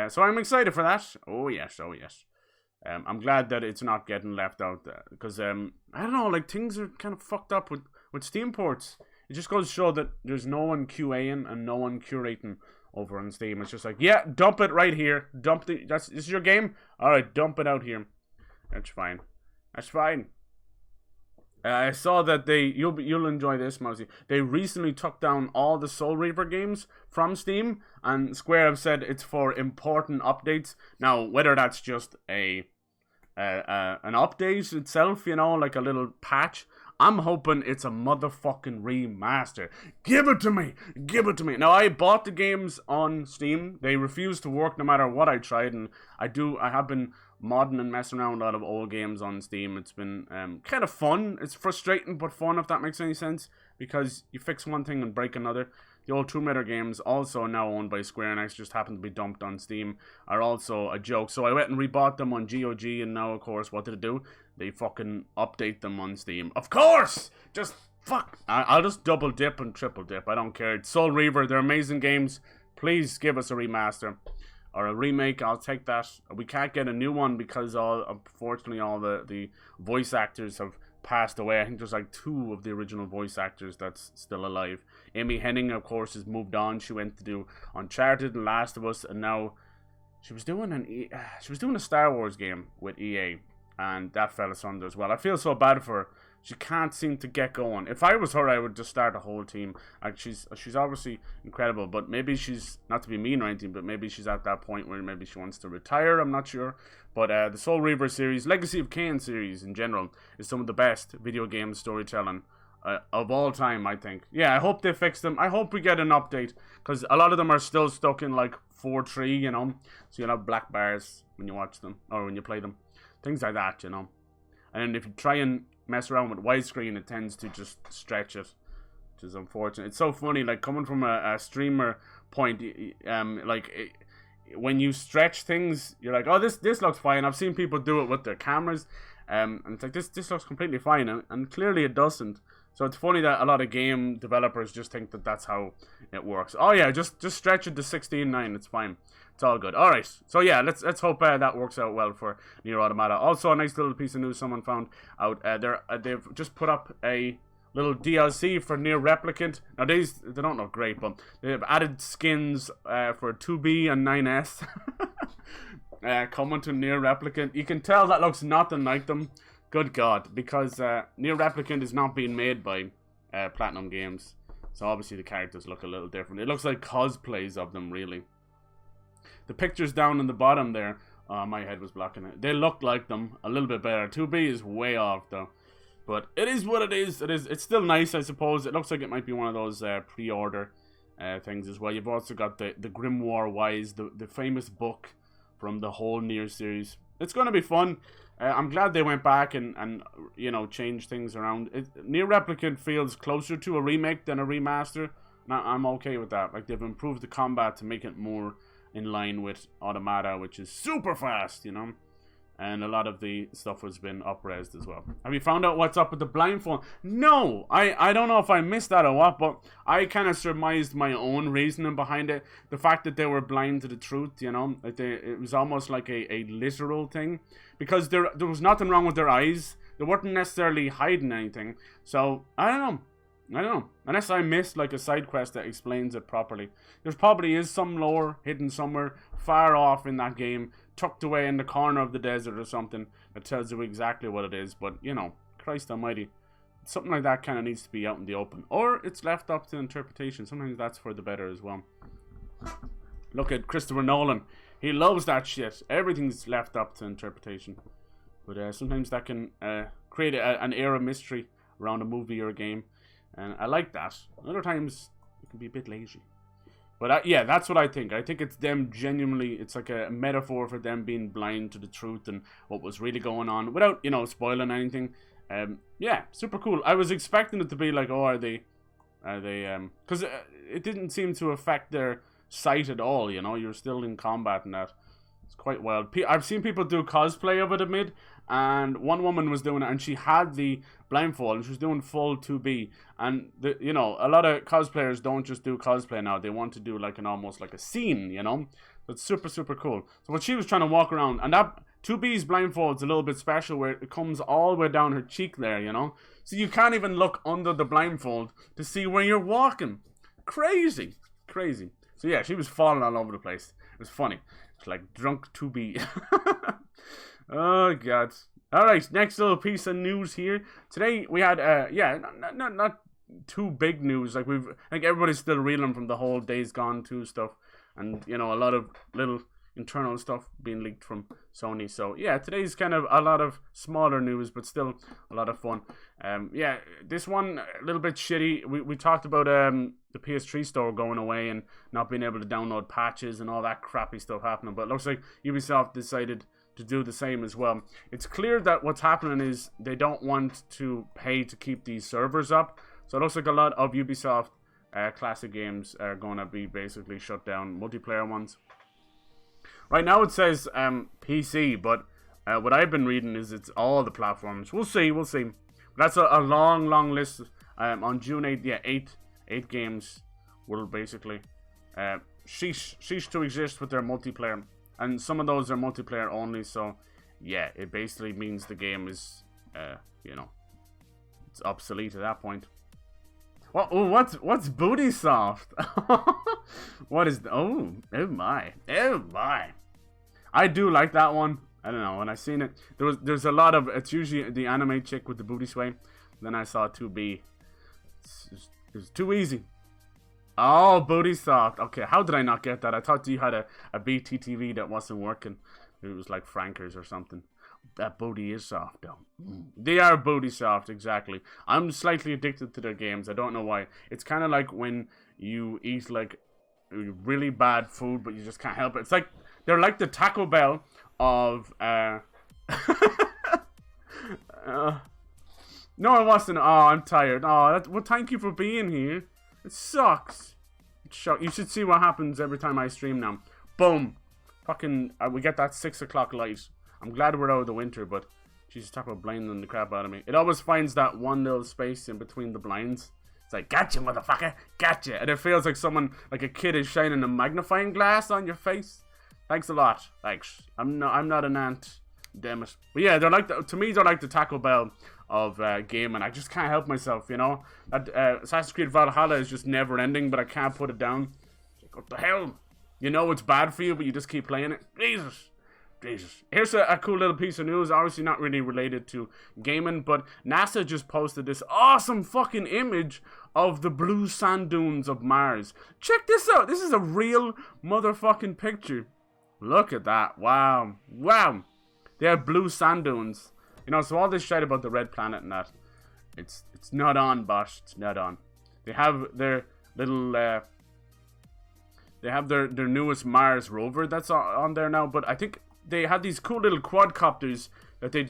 so I'm excited for that. Oh yes. I'm glad that it's not getting left out there, because I don't know, like, things are kind of fucked up with Steam ports. It just goes to show that there's no one QAing and no one curating over on Steam. It's just like, yeah, dump it right here. This is your game? Alright, dump it out here. That's fine. That's fine. I saw that you'll enjoy this, Mousy. They recently took down all the Soul Reaver games from Steam, and Square have said it's for important updates. Now, whether that's just an update itself, you know, like a little patch, I'm hoping it's a motherfucking remaster. Give it to me! Give it to me! Now, I bought the games on Steam. They refuse to work no matter what I tried, and I have been modding and messing around with a lot of old games on Steam. It's been kind of fun. It's frustrating but fun, if that makes any sense, because you fix one thing and break another. The old Tomb Raider games, also now owned by Square Enix, just happen to be dumped on Steam, are also a joke. So I went and rebought them on GOG, and now, of course, what did it do? They fucking update them on Steam. Of course! Just fuck. I'll just double dip and triple dip. I don't care. It's Soul Reaver. They're amazing games. Please give us a remaster. Or a remake. I'll take that. We can't get a new one because, unfortunately, all the voice actors have passed away. I think there's like 2 of the original voice actors that's still alive. Amy Hennig, of course, has moved on. She went to do Uncharted and Last of Us, and now she was doing a Star Wars game with EA, and that fell asunder as well. I feel so bad for her. She can't seem to get going. If I was her, I would just start a whole team. Like, she's obviously incredible, but maybe she's, not to be mean or anything, but maybe she's at that point where maybe she wants to retire. I'm not sure. But the Soul Reaver series, Legacy of Kain series in general, is some of the best video game storytelling of all time, I think. Yeah, I hope they fix them. I hope we get an update, because a lot of them are still stuck in like 4.3, you know. So you'll have black bars when you watch them, or when you play them. Things like that, you know. And if you try and mess around with widescreen, it tends to just stretch it, which is unfortunate. It's so funny, like, coming from a streamer point, when you stretch things, you're like, oh, this looks fine. I've seen people do it with their cameras, and it's like, this looks completely fine, and clearly it doesn't. So it's funny that a lot of game developers just think that that's how it works. Oh yeah, just stretch it to 16:9. It's fine. It's all good. All right. So yeah, let's hope that works out well for Nier Automata. Also, a nice little piece of news someone found out. They've just put up a little DLC for Nier Replicant. Now they don't look great, but they've added skins for 2B and 9S coming to Nier Replicant. You can tell that looks nothing like them. Good God, because Nier Replicant is not being made by Platinum Games, so obviously the characters look a little different. It looks like cosplays of them, really. The pictures down in the bottom there, my head was blocking it. They look like them a little bit better. 2B is way off though, but it is what it is. It's still nice, I suppose. It looks like it might be one of those pre-order things as well. You've also got the Grimoire Wise, the famous book from the whole Nier series. It's going to be fun. I'm glad they went back and you know, changed things around. Nier Replicant feels closer to a remake than a remaster. I'm okay with that. Like, they've improved the combat to make it more in line with Automata, which is super fast, you know. And a lot of the stuff has been up-resed as well. Have you found out what's up with the blindfold? No! I don't know if I missed that or what, but I kind of surmised my own reasoning behind it. The fact that they were blind to the truth, you know. Like, it was almost like a literal thing. Because there was nothing wrong with their eyes. They weren't necessarily hiding anything. So, I don't know. Unless I missed like a side quest that explains it properly. There probably is some lore hidden somewhere far off in that game, tucked away in the corner of the desert or something, that tells you exactly what it is. But, you know, Christ almighty, something like that kind of needs to be out in the open. Or it's left up to interpretation. Sometimes that's for the better as well. Look at Christopher Nolan. He loves that shit. Everything's left up to interpretation. But sometimes that can create an air of mystery around a movie or a game. And I like that. Other times, it can be a bit lazy. But yeah, that's what I think. I think it's them genuinely, it's like a metaphor for them being blind to the truth and what was really going on, without, you know, spoiling anything. Yeah, super cool. I was expecting it to be like, oh, are they, because it didn't seem to affect their sight at all, you know. You're still in combat and that. It's quite wild. I've seen people do cosplay of it amid, and one woman was doing it, and she had the blindfold, and she was doing full 2B. And you know, a lot of cosplayers don't just do cosplay now; they want to do like almost like a scene, you know. So it's super cool. So what she was trying to walk around, and 2B's blindfold's a little bit special where it comes all the way down her cheek there, you know? So you can't even look under the blindfold to see where you're walking. Crazy. Crazy. So yeah, she was falling all over the place. It was funny. It's like drunk 2B. Oh, God. All right, next little piece of news here. Today we had, not too big news. Like I think everybody's still reeling from the whole Days Gone 2 stuff. And, you know, a lot of little internal stuff being leaked from Sony. So yeah, today's kind of a lot of smaller news, but still a lot of fun. Yeah, this one a little bit shitty. We talked about the PS3 store going away and not being able to download patches and all that crappy stuff happening, but it looks like Ubisoft decided to do the same as well. It's clear that what's happening is they don't want to pay to keep these servers up, so it looks like a lot of Ubisoft classic games are going to be basically shut down, multiplayer ones. Right now it says PC, but what I've been reading is it's all the platforms. We'll see. That's a long list. On June 8th, yeah, eight games will basically cease to exist with their multiplayer. And some of those are multiplayer only, so yeah, it basically means the game is, you know, it's obsolete at that point. What's Booty Soft? What is oh my. I do like that one. I don't know, when I seen it, there's a lot of, it's usually the anime chick with the booty sway. Then I saw 2B. It's too easy. Oh, Booty Soft. Okay, how did I not get that? I thought you had a BTTV that wasn't working. It was like Frankers or something. That booty is soft, though. They are booty soft, exactly. I'm slightly addicted to their games. I don't know why. It's kind of like when you eat like really bad food, but you just can't help it. It's like they're like the Taco Bell of no, it wasn't. Oh, I'm tired. Oh, well, thank you for being here. It sucks. You should see what happens every time I stream now. Boom. Fucking, we get that 6 o'clock light. I'm glad we're out of the winter, but Jesus, talk about blinding the crap out of me. It always finds that one little space in between the blinds. It's like, gotcha, motherfucker, gotcha. And it feels like someone, like a kid is shining a magnifying glass on your face. Thanks a lot. Thanks. I'm not an ant. Damn it. But yeah, they're like to me, they're like the Taco Bell of gaming. I just can't help myself, you know. That Assassin's Creed Valhalla is just never ending, but I can't put it down. Like, what the hell? You know it's bad for you, but you just keep playing it. Jesus. Here's a cool little piece of news, obviously not really related to gaming, but NASA just posted this awesome fucking image of the blue sand dunes of Mars. Check this out. This is a real motherfucking picture. Look at that. Wow. They have blue sand dunes. You know, so all this shit about the red planet and that, it's not on, Bosch. It's not on. They have their little, they have their newest Mars rover that's on there now, but I think they had these cool little quadcopters that they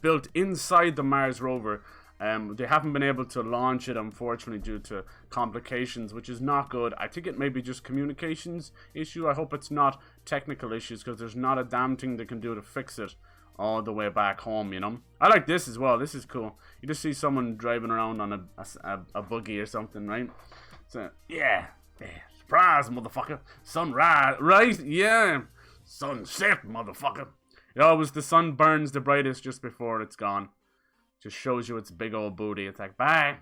built inside the Mars rover. They haven't been able to launch it, unfortunately, due to complications, which is not good. I think it may be just communications issue. I hope it's not technical issues, because there's not a damn thing they can do to fix it all the way back home, you know. I like this as well. This is cool. You just see someone driving around on a buggy or something, right? So, yeah. Surprise, motherfucker. Sunrise, right? Yeah. Sunset, motherfucker. It always, the sun burns the brightest just before it's gone. Just shows you its big old booty. It's like, bye.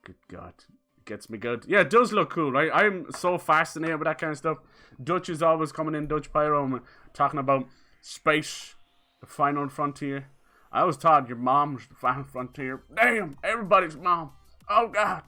Good God. It gets me good. Yeah, it does look cool, right? I'm so fascinated with that kind of stuff. Dutch is always coming in, Dutch Pyro, and we're talking about space, the final frontier. I always thought your mom was the final frontier. Damn, everybody's mom. Oh, God.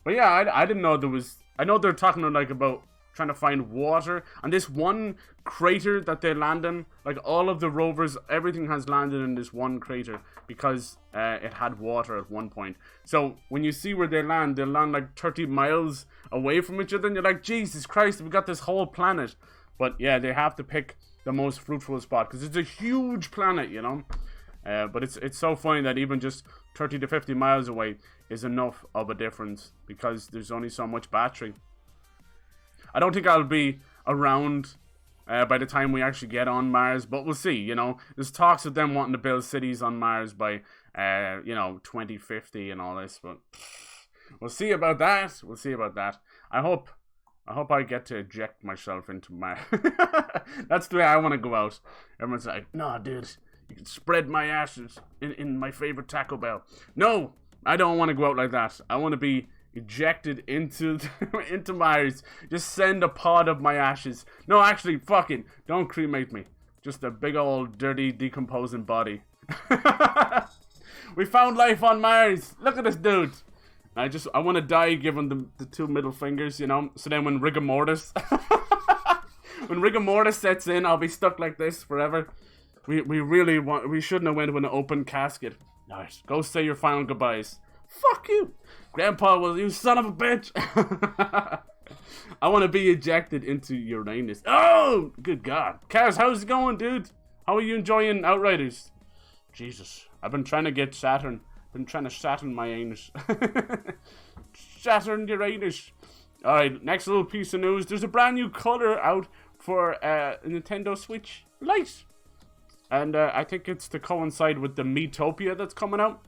But yeah, I didn't know there was... I know they're talking like about trying to find water, and this one crater that they land in, like all of the rovers, everything has landed in this one crater because it had water at one point. So when you see where they land like 30 miles away from each other, and you're like, Jesus Christ, we got this whole planet. But yeah, they have to pick the most fruitful spot because it's a huge planet, you know. But it's so funny that even just 30 to 50 miles away is enough of a difference because there's only so much battery. I don't think I'll be around by the time we actually get on Mars, but we'll see, you know. There's talks of them wanting to build cities on Mars by, 2050 and all this, but we'll see about that. I hope I hope I get to eject myself into my... That's the way I want to go out. Everyone's like, nah, dude, you can spread my ashes in my favorite Taco Bell. No, I don't want to go out like that. I want to be ejected into into Mars. Just send a pod of my ashes. No, actually, fuck it. Don't cremate me. Just a big old dirty decomposing body. We found life on Mars. Look at this dude. I want to die giving the two middle fingers, you know. So then when rigor mortis, when rigor mortis sets in, I'll be stuck like this forever. We shouldn't have went with an open casket. Nice. Go say your final goodbyes. Fuck you, Grandpa. Will you son of a bitch? I want to be ejected into Uranus. Oh, good God. Kaz, how's it going, dude? How are you enjoying Outriders? Jesus, I've been trying to get Saturn. Been trying to Saturn my anus. Saturn Uranus. Alright, next little piece of news. There's a brand new color out for Nintendo Switch LITE. And I think it's to coincide with the Miitopia that's coming out.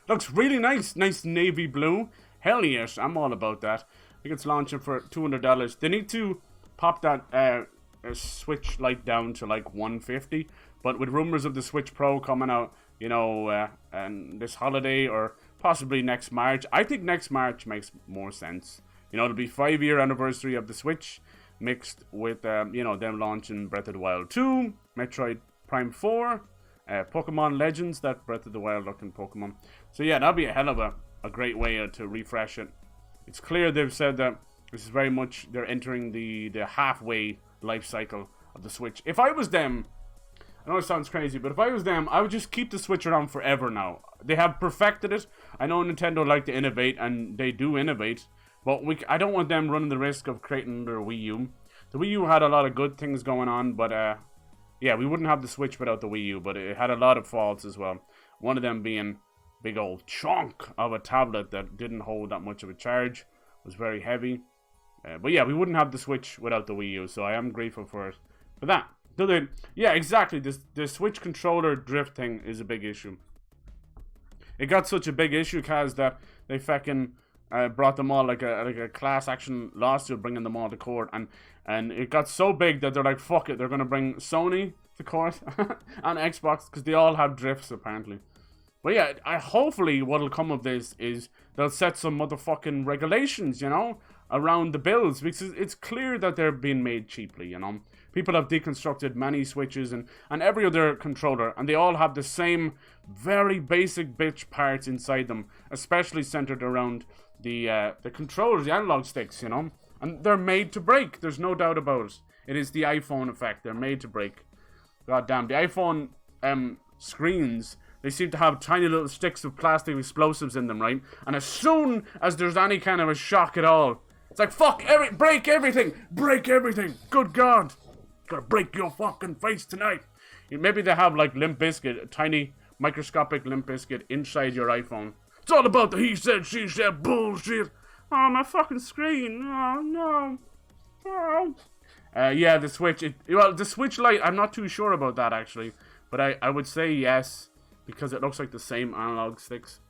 Looks really nice. Nice navy blue. Hell yes, I'm all about that. I think it's launching for $200. They need to pop that Switch LITE down to like $150. But with rumors of the Switch Pro coming out, you know, and this holiday or possibly next March. I think next March makes more sense. You know, it'll be 5-year anniversary of the Switch mixed with, you know, them launching Breath of the Wild 2, Metroid Prime 4, Pokemon Legends, that Breath of the Wild looking Pokemon. So yeah, that'll be a hell of a great way to refresh it. It's clear they've said that this is very much, they're entering the halfway life cycle of the Switch. If I was them, I know it sounds crazy, but if I was them, I would just keep the Switch around forever now. They have perfected it. I know Nintendo like to innovate, and they do innovate, but I don't want them running the risk of creating their Wii U. The Wii U had a lot of good things going on, but yeah, we wouldn't have the Switch without the Wii U, but it had a lot of faults as well. One of them being big old chunk of a tablet that didn't hold that much of a charge, was very heavy. But yeah, we wouldn't have the Switch without the Wii U, so I am grateful for that. Yeah, exactly. The Switch controller drift thing is a big issue. It got such a big issue, Kaz, that they fucking brought them all like a class action lawsuit, bringing them all to court, and it got so big that they're like, fuck it, they're gonna bring Sony to court and Xbox because they all have drifts apparently. But yeah, hopefully what'll come of this is they'll set some motherfucking regulations, you know, around the builds, because it's clear that they're being made cheaply, you know. People have deconstructed many Switches and every other controller, and they all have the same very basic bitch parts inside them, especially centered around the controllers, the analog sticks, you know. And they're made to break, there's no doubt about it. It is the iPhone effect, they're made to break. God damn, the iPhone screens, they seem to have tiny little sticks of plastic explosives in them, right? And as soon as there's any kind of a shock at all, it's like, fuck, break everything, good God. Gotta break your fucking face tonight. Maybe they have like Limp Bizkit, a tiny microscopic Limp Bizkit inside your iPhone. It's all about the he said, she said bullshit. Oh, my fucking screen. Oh, no. Oh. Yeah, the Switch. The Switch LITE, I'm not too sure about that actually. But I would say yes, because it looks like the same analog sticks.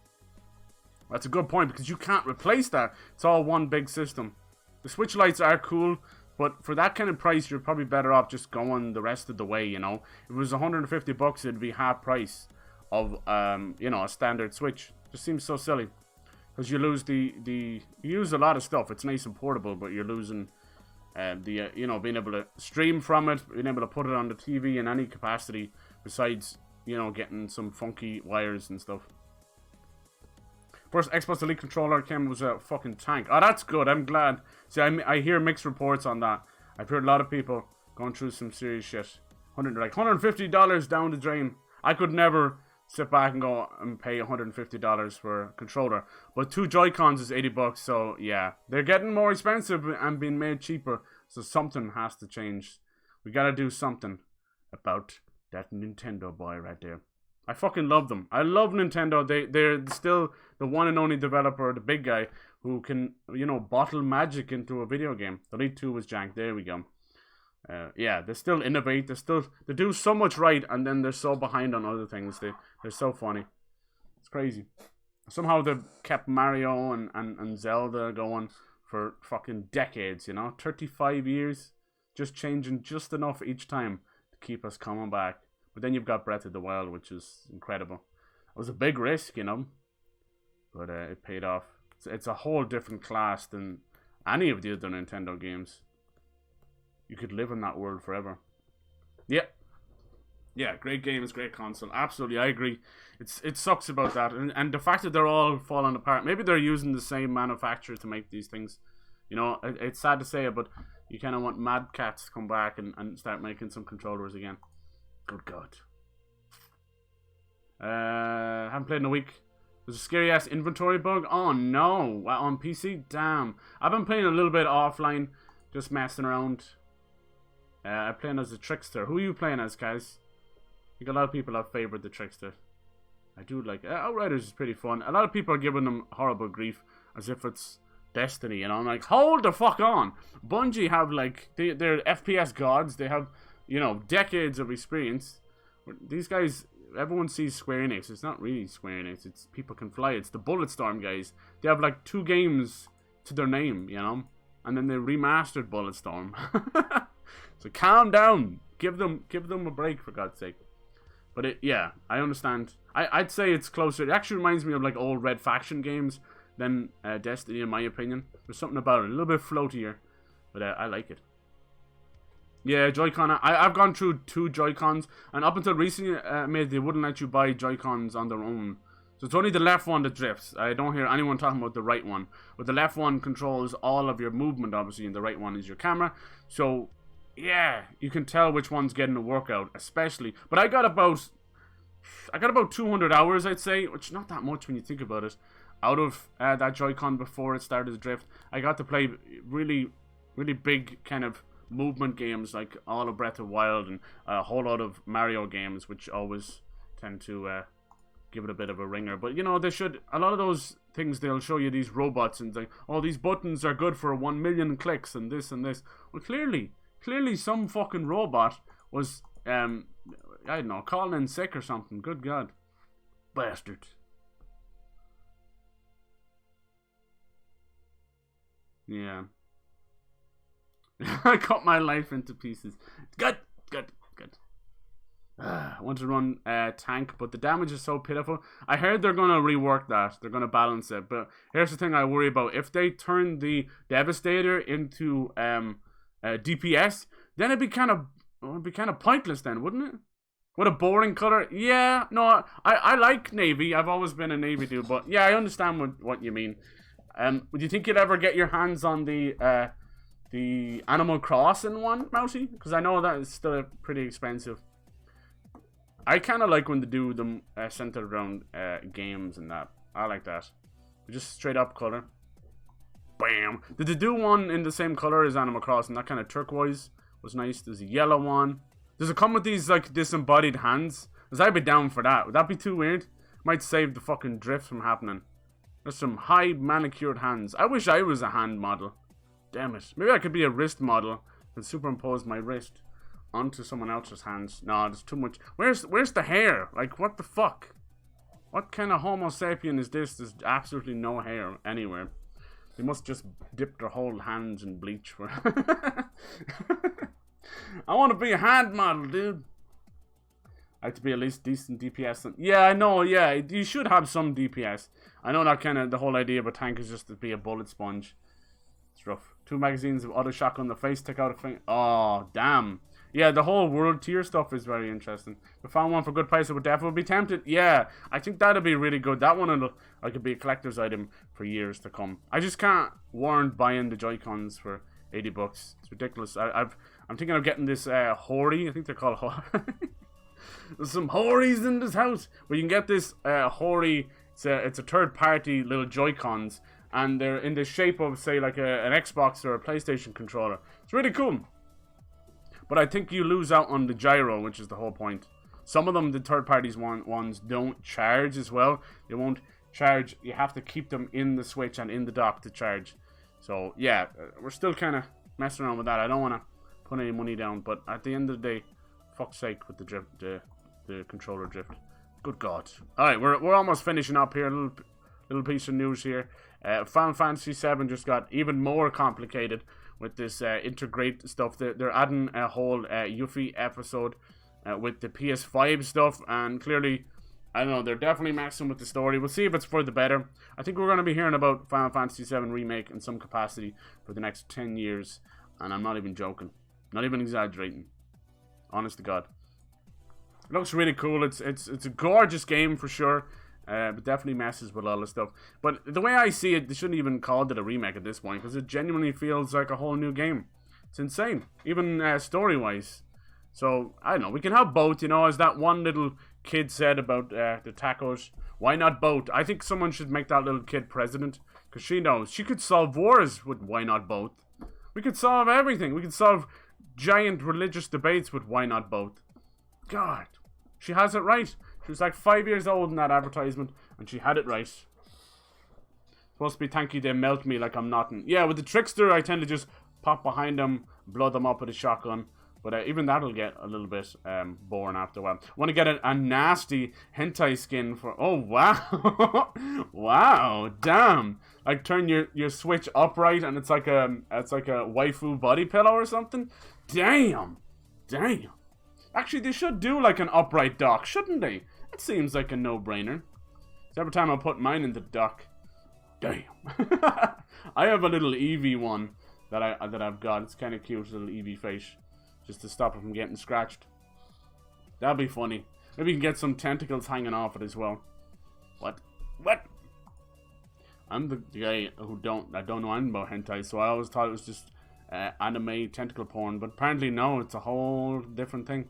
That's a good point, because you can't replace that. It's all one big system. The Switch LITEs are cool, but for that kind of price, you're probably better off just going the rest of the way, you know. If it was $150, it'd be half price of, you know, a standard Switch. Just seems so silly. Because you lose you use a lot of stuff. It's nice and portable, but you're losing you know, being able to stream from it, being able to put it on the TV in any capacity, besides, you know, getting some funky wires and stuff. First Xbox Elite controller came was a fucking tank. Oh, that's good. I'm glad. See, I hear mixed reports on that. I've heard a lot of people going through some serious shit. $150 down the drain. I could never sit back and go and pay $150 for a controller. But 2 Joy-Cons is $80, so yeah. They're getting more expensive and being made cheaper, so something has to change. We gotta do something about that Nintendo boy right there. I fucking love them. I love Nintendo. They're still the one and only developer, the big guy, who can, you know, bottle magic into a video game. The Elite 2 was jank. There we go. Yeah, they still innovate. They do so much right, and then they're so behind on other things. They're so funny. It's crazy. Somehow they've kept Mario and Zelda going for fucking decades, you know? 35 years, just changing just enough each time to keep us coming back. But then you've got Breath of the Wild, which is incredible. It was a big risk, you know? But it paid off. It's a whole different class than any of the other Nintendo games. You could live in that world forever. Yeah. Yeah, great games, great console. Absolutely, I agree. It sucks about that. And the fact that they're all falling apart. Maybe they're using the same manufacturer to make these things. You know, it's sad to say it, but you kind of want Mad Cats to come back and start making some controllers again. Good God. Haven't played in a week. There's a scary ass inventory bug. Oh no, on PC. Damn. I've been playing a little bit offline, just messing around. I'm playing as a trickster. Who are you playing as, guys? I think a lot of people have favored the trickster. I do like it. Outriders is pretty fun. A lot of people are giving them horrible grief as if it's Destiny, you know. I'm like, hold the fuck on. Bungie have like they're FPS gods. They have, you know, decades of experience. These guys. Everyone sees Square Enix. It's not really Square Enix. It's People Can Fly. It's the Bulletstorm guys. They have like 2 games to their name, you know? And then they remastered Bulletstorm. So calm down. Give them a break, for God's sake. But yeah, I understand. I'd say it's closer. It actually reminds me of like old Red Faction games than Destiny, in my opinion. There's something about it. A little bit floatier. But I like it. Yeah, Joy-Con. I've gone through 2 Joy-Cons, and up until recently, they wouldn't let you buy Joy-Cons on their own. So it's only the left one that drifts. I don't hear anyone talking about the right one. But the left one controls all of your movement, obviously, and the right one is your camera. So, yeah, you can tell which one's getting a workout, especially. But I got about 200 hours, I'd say, which is not that much when you think about it, out of that Joy-Con before it started to drift. I got to play really, really big kind of movement games like all of Breath of the Wild and a whole lot of Mario games, which always tend to give it a bit of a ringer. But you know, they should, a lot of those things, they'll show you these robots and like, oh, these buttons are good for 1 million clicks and this and this. Well, clearly some fucking robot was I don't know, calling in sick or something. Good God, bastard. Yeah. I cut my life into pieces. Good. I want to run tank, but the damage is so pitiful. I heard they're going to rework that. They're going to balance it. But here's the thing I worry about. If they turn the Devastator into DPS, then it'd be kind of pointless then, wouldn't it? What a boring color. Yeah, no, I like Navy. I've always been a Navy dude, but yeah, I understand what you mean. Would you think you'd ever get your hands on the Animal Crossing one, Mousy? Because I know that is still pretty expensive. I kind of like when they do them centered around games and that. I like that. Just straight up color. Bam. Did they do one in the same color as Animal Crossing? That kind of turquoise was nice. There's a yellow one. Does it come with these like disembodied hands? Because I'd be down for that. Would that be too weird? Might save the fucking drift from happening. There's some high manicured hands. I wish I was a hand model. Damn it. Maybe I could be a wrist model and superimpose my wrist onto someone else's hands. No, there's too much. Where's the hair? Like, what the fuck? What kind of Homo sapien is this? There's absolutely no hair anywhere. They must just dip their whole hands in bleach for I want to be a hand model, dude. I have to be at least decent DPS. Yeah, I know, yeah. You should have some DPS. I know that kind of the whole idea of a tank is just to be a bullet sponge. It's rough. 2 magazines of auto shotgun on the face, take out a thing. Oh, damn. Yeah, the whole world tier stuff is very interesting. If I found one for good price, I would definitely be tempted. Yeah, I think that'd be really good. That one will look like it'd be a collector's item for years to come. I just can't warrant buying the Joy-Cons for $80. It's ridiculous. I'm thinking of getting this Hori. I think they're called Hori. There's some Horis in this house. Where you can get this Hori. It's a third-party little Joy-Cons. And they're in the shape of, say, like an Xbox or a PlayStation controller. It's really cool. But I think you lose out on the gyro, which is the whole point. Some of them, the third-party ones, don't charge as well. They won't charge. You have to keep them in the Switch and in the dock to charge. So, yeah, we're still kind of messing around with that. I don't want to put any money down. But at the end of the day, fuck's sake with the drift, the controller drift. Good God. Alright, we're almost finishing up here. A little piece of news here. Final Fantasy VII just got even more complicated with this integrate stuff. They're adding a whole Yuffie episode with the PS5 stuff, and clearly, I don't know, they're definitely messing with the story. We'll see if it's for the better. I think we're going to be hearing about Final Fantasy VII Remake in some capacity for the next 10 years, and I'm not even joking. Not even exaggerating. Honest to God. It looks really cool. It's a gorgeous game for sure. But definitely messes with all this stuff. But the way I see it, they shouldn't even call it a remake at this point, because it genuinely feels like a whole new game. It's insane, even story-wise. So, I don't know, we can have both, you know, as that one little kid said about the tacos. Why not both? I think someone should make that little kid president, because she knows. She could solve wars with why not both. We could solve everything. We could solve giant religious debates with why not both. God, she has it right. She was like 5 years old in that advertisement, and she had it right. Supposed to be thank you, they melt me like I'm nothing. Yeah, with the trickster, I tend to just pop behind them, blow them up with a shotgun. But even that'll get a little bit boring after a while. Want to get a nasty hentai skin for... Oh, wow. Wow, damn. Like, turn your Switch upright, and it's like a waifu body pillow or something. Damn. Damn. Actually, they should do like an upright dock, shouldn't they? That seems like a no-brainer. So every time I put mine in the dock, damn. I have a little Eevee one that I've got. It's kind of cute, little Eevee face, just to stop it from getting scratched. That'd be funny. Maybe you can get some tentacles hanging off it as well. What? What? I'm the guy who I don't know anything about hentai, so I always thought it was just anime tentacle porn, but apparently no, it's a whole different thing.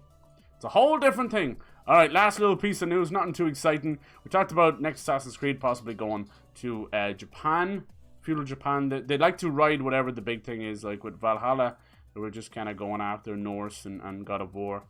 It's a whole different thing. Alright, last little piece of news, nothing too exciting. We talked about next Assassin's Creed possibly going to Japan, feudal Japan. They like to ride whatever the big thing is, like with Valhalla, they were just kind of going after Norse and God of War.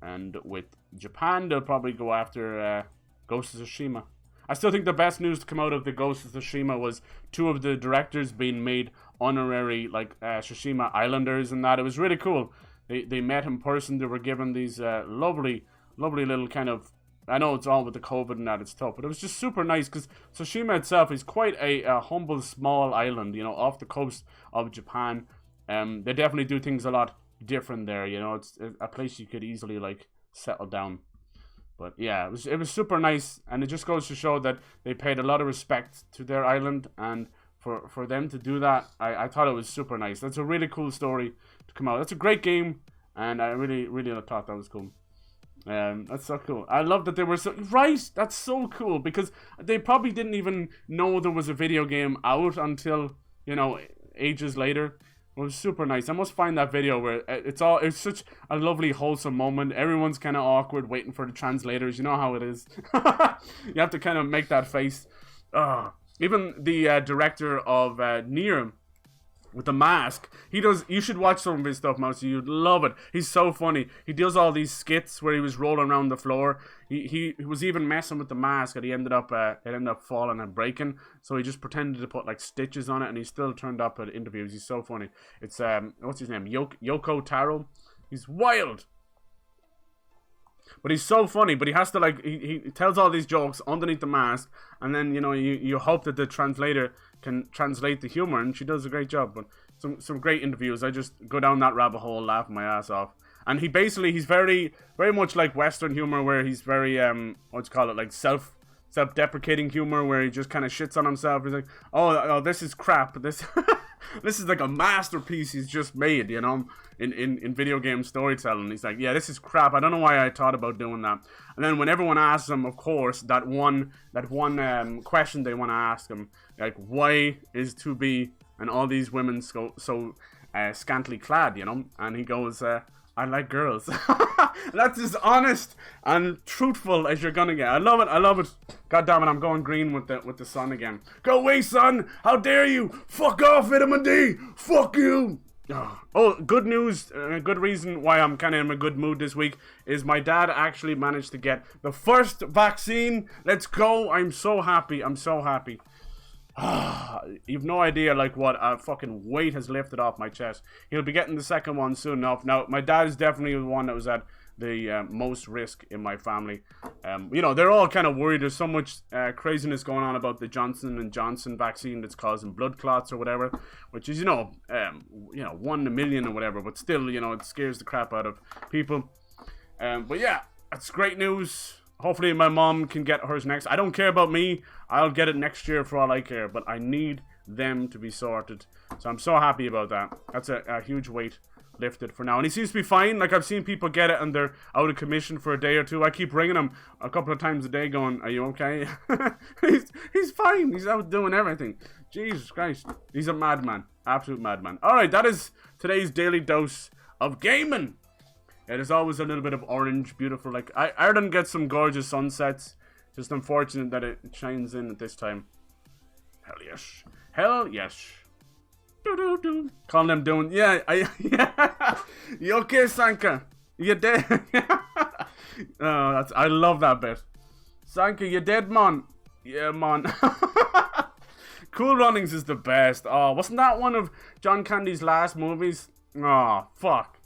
And with Japan, they'll probably go after Ghost of Tsushima. I still think the best news to come out of the Ghost of Tsushima was 2 of the directors being made honorary, like, Tsushima Islanders and that. It was really cool. They met in person. They were given these lovely little kind of... I know it's all with the COVID and that, it's tough, but it was just super nice, because Tsushima itself is quite a humble, small island, you know, off the coast of Japan. They definitely do things a lot different there, you know. It's a place you could easily, like, settle down. But yeah, it was super nice, and it just goes to show that they paid a lot of respect to their island, and for them to do that, I thought it was super nice. That's a really cool story to come out. That's a great game, and I really thought that was cool. That's so cool. I love that they were so... Right! That's so cool, because they probably didn't even know there was a video game out until, you know, ages later. It was super nice. I must find that video where it's such a lovely, wholesome moment. Everyone's kind of awkward waiting for the translators. You know how it is. You have to kind of make that face. Even the director of Nier, with the mask, you should watch some of his stuff, Mousy. You'd love it. He's so funny. He does all these skits where he was rolling around the floor. He was even messing with the mask, and it ended up falling and breaking. So he just pretended to put like stitches on it, and he still turned up at interviews. He's so funny. It's what's his name? Yoko Taro. He's wild. But he's so funny, but he has to, like, he tells all these jokes underneath the mask, and then, you know, you hope that the translator can translate the humor, and she does a great job. But some great interviews. I just go down that rabbit hole, laughing my ass off. And he's very, very much like Western humor, where he's very, like self-deprecating humor, where he just kind of shits on himself. He's like, oh, this is crap. This is like a masterpiece he's just made, you know, in video game storytelling. He's like, yeah, this is crap. I don't know why I thought about doing that. And then when everyone asks him, of course, that one question they want to ask him, like, why is 2B and all these women so scantily clad, you know? And he goes, I like girls. That's as honest and truthful as you're gonna get. I love it. God damn it, I'm going green with the sun again. Go away, son! How dare you! Fuck off, Vitamin D! Fuck you! Oh, good news, a good reason why I'm kind of in a good mood this week is my dad actually managed to get the first vaccine. Let's go! I'm so happy. You've no idea, like, what a fucking weight has lifted off my chest. He'll be getting the second one soon enough. Now, my dad is definitely the one that was at the most risk in my family. You know, they're all kind of worried. There's so much craziness going on about the Johnson & Johnson vaccine that's causing blood clots or whatever, which is, you know, 1 in a million or whatever, but still, you know, it scares the crap out of people. But yeah, that's great news. Hopefully my mom can get hers next. I don't care about me. I'll get it next year for all I care, but I need them to be sorted. So I'm so happy about that. That's a huge weight lifted for now. And he seems to be fine. Like, I've seen people get it and they're out of commission for a day or two. I keep ringing him a couple of times a day going, are you okay? he's fine. He's out doing everything. Jesus Christ. He's a madman. Absolute madman. Alright, that is today's daily dose of gaming. Yeah, there's always a little bit of orange, beautiful. Like, Ireland gets some gorgeous sunsets. Just unfortunate that it shines in at this time. Hell yes. Hell yes. Do. Calling them doing. Yeah. You okay, Sanka? You dead? I love that bit. Sanka, you dead, man? Yeah, man. Cool Runnings is the best. Oh, wasn't that one of John Candy's last movies? Oh, fuck.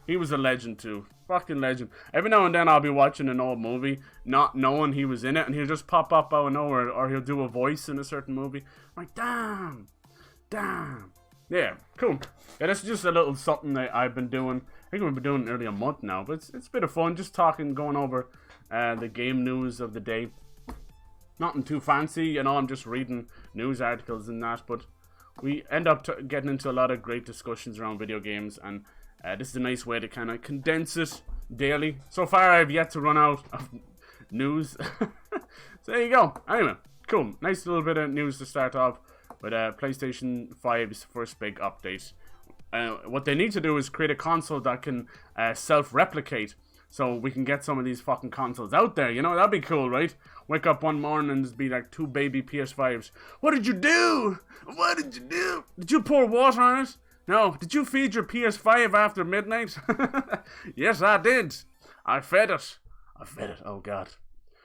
He was a legend too. Fucking legend. Every now and then I'll be watching an old movie, not knowing he was in it, and he'll just pop up out of nowhere, or he'll do a voice in a certain movie. I'm like, damn. Yeah, cool. Yeah, that's just a little something that I've been doing. I think we've been doing it nearly a month now, but it's a bit of fun, just talking, going over the game news of the day. Nothing too fancy, you know, I'm just reading news articles and that, but we end up getting into a lot of great discussions around video games, and this is a nice way to kind of condense it daily. So far, I've yet to run out of news. So there you go. Anyway, cool. Nice little bit of news to start off with PlayStation 5's first big update. What they need to do is create a console that can self-replicate, so we can get some of these fucking consoles out there. You know, that'd be cool, right? Wake up one morning and just be like 2 baby PS5s. What did you do? What did you do? Did you pour water on it? No. Did you feed your PS5 after midnight? Yes, I did. I fed it. Oh, God.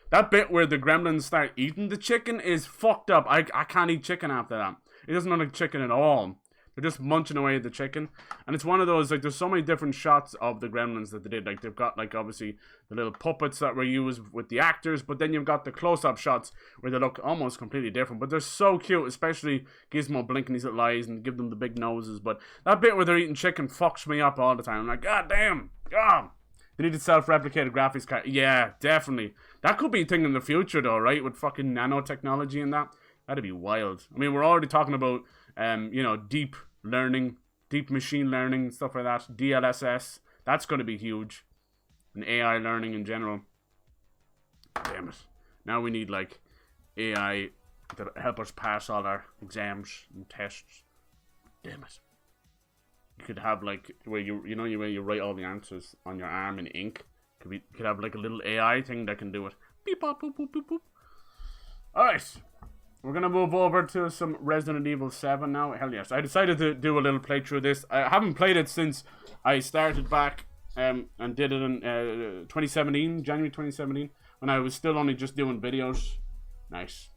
That bit where the gremlins start eating the chicken is fucked up. I can't eat chicken after that. It doesn't look like chicken at all. They're just munching away at the chicken. And it's one of those, like, there's so many different shots of the gremlins that they did. Like, they've got, like, obviously, the little puppets that were used with the actors. But then you've got the close-up shots where they look almost completely different. But they're so cute, especially Gizmo blinking his little eyes and give them the big noses. But that bit where they're eating chicken fucks me up all the time. I'm like, God damn. God. They need a self-replicated graphics card. Yeah, definitely. That could be a thing in the future, though, right? With fucking nanotechnology and that. That'd be wild. I mean, we're already talking about, you know, deep learning, deep machine learning, stuff like that. DLSS. That's going to be huge. And AI learning in general. Damn it. Now we need, like, AI to help us pass all our exams and tests. Damn it. You could have, like, where where you write all the answers on your arm in ink. You could have, like, a little AI thing that can do it. Beep, bop, boop, boop, boop, boop. Alright. We're going to move over to some Resident Evil 7 now. Hell yes. I decided to do a little playthrough of this. I haven't played it since I started back and did it in 2017, January 2017, when I was still only just doing videos. Nice.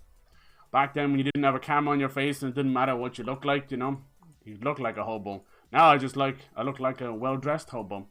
Back then when you didn't have a camera on your face and it didn't matter what you looked like, you know. You looked like a hobo. Now I look like a well-dressed hobo.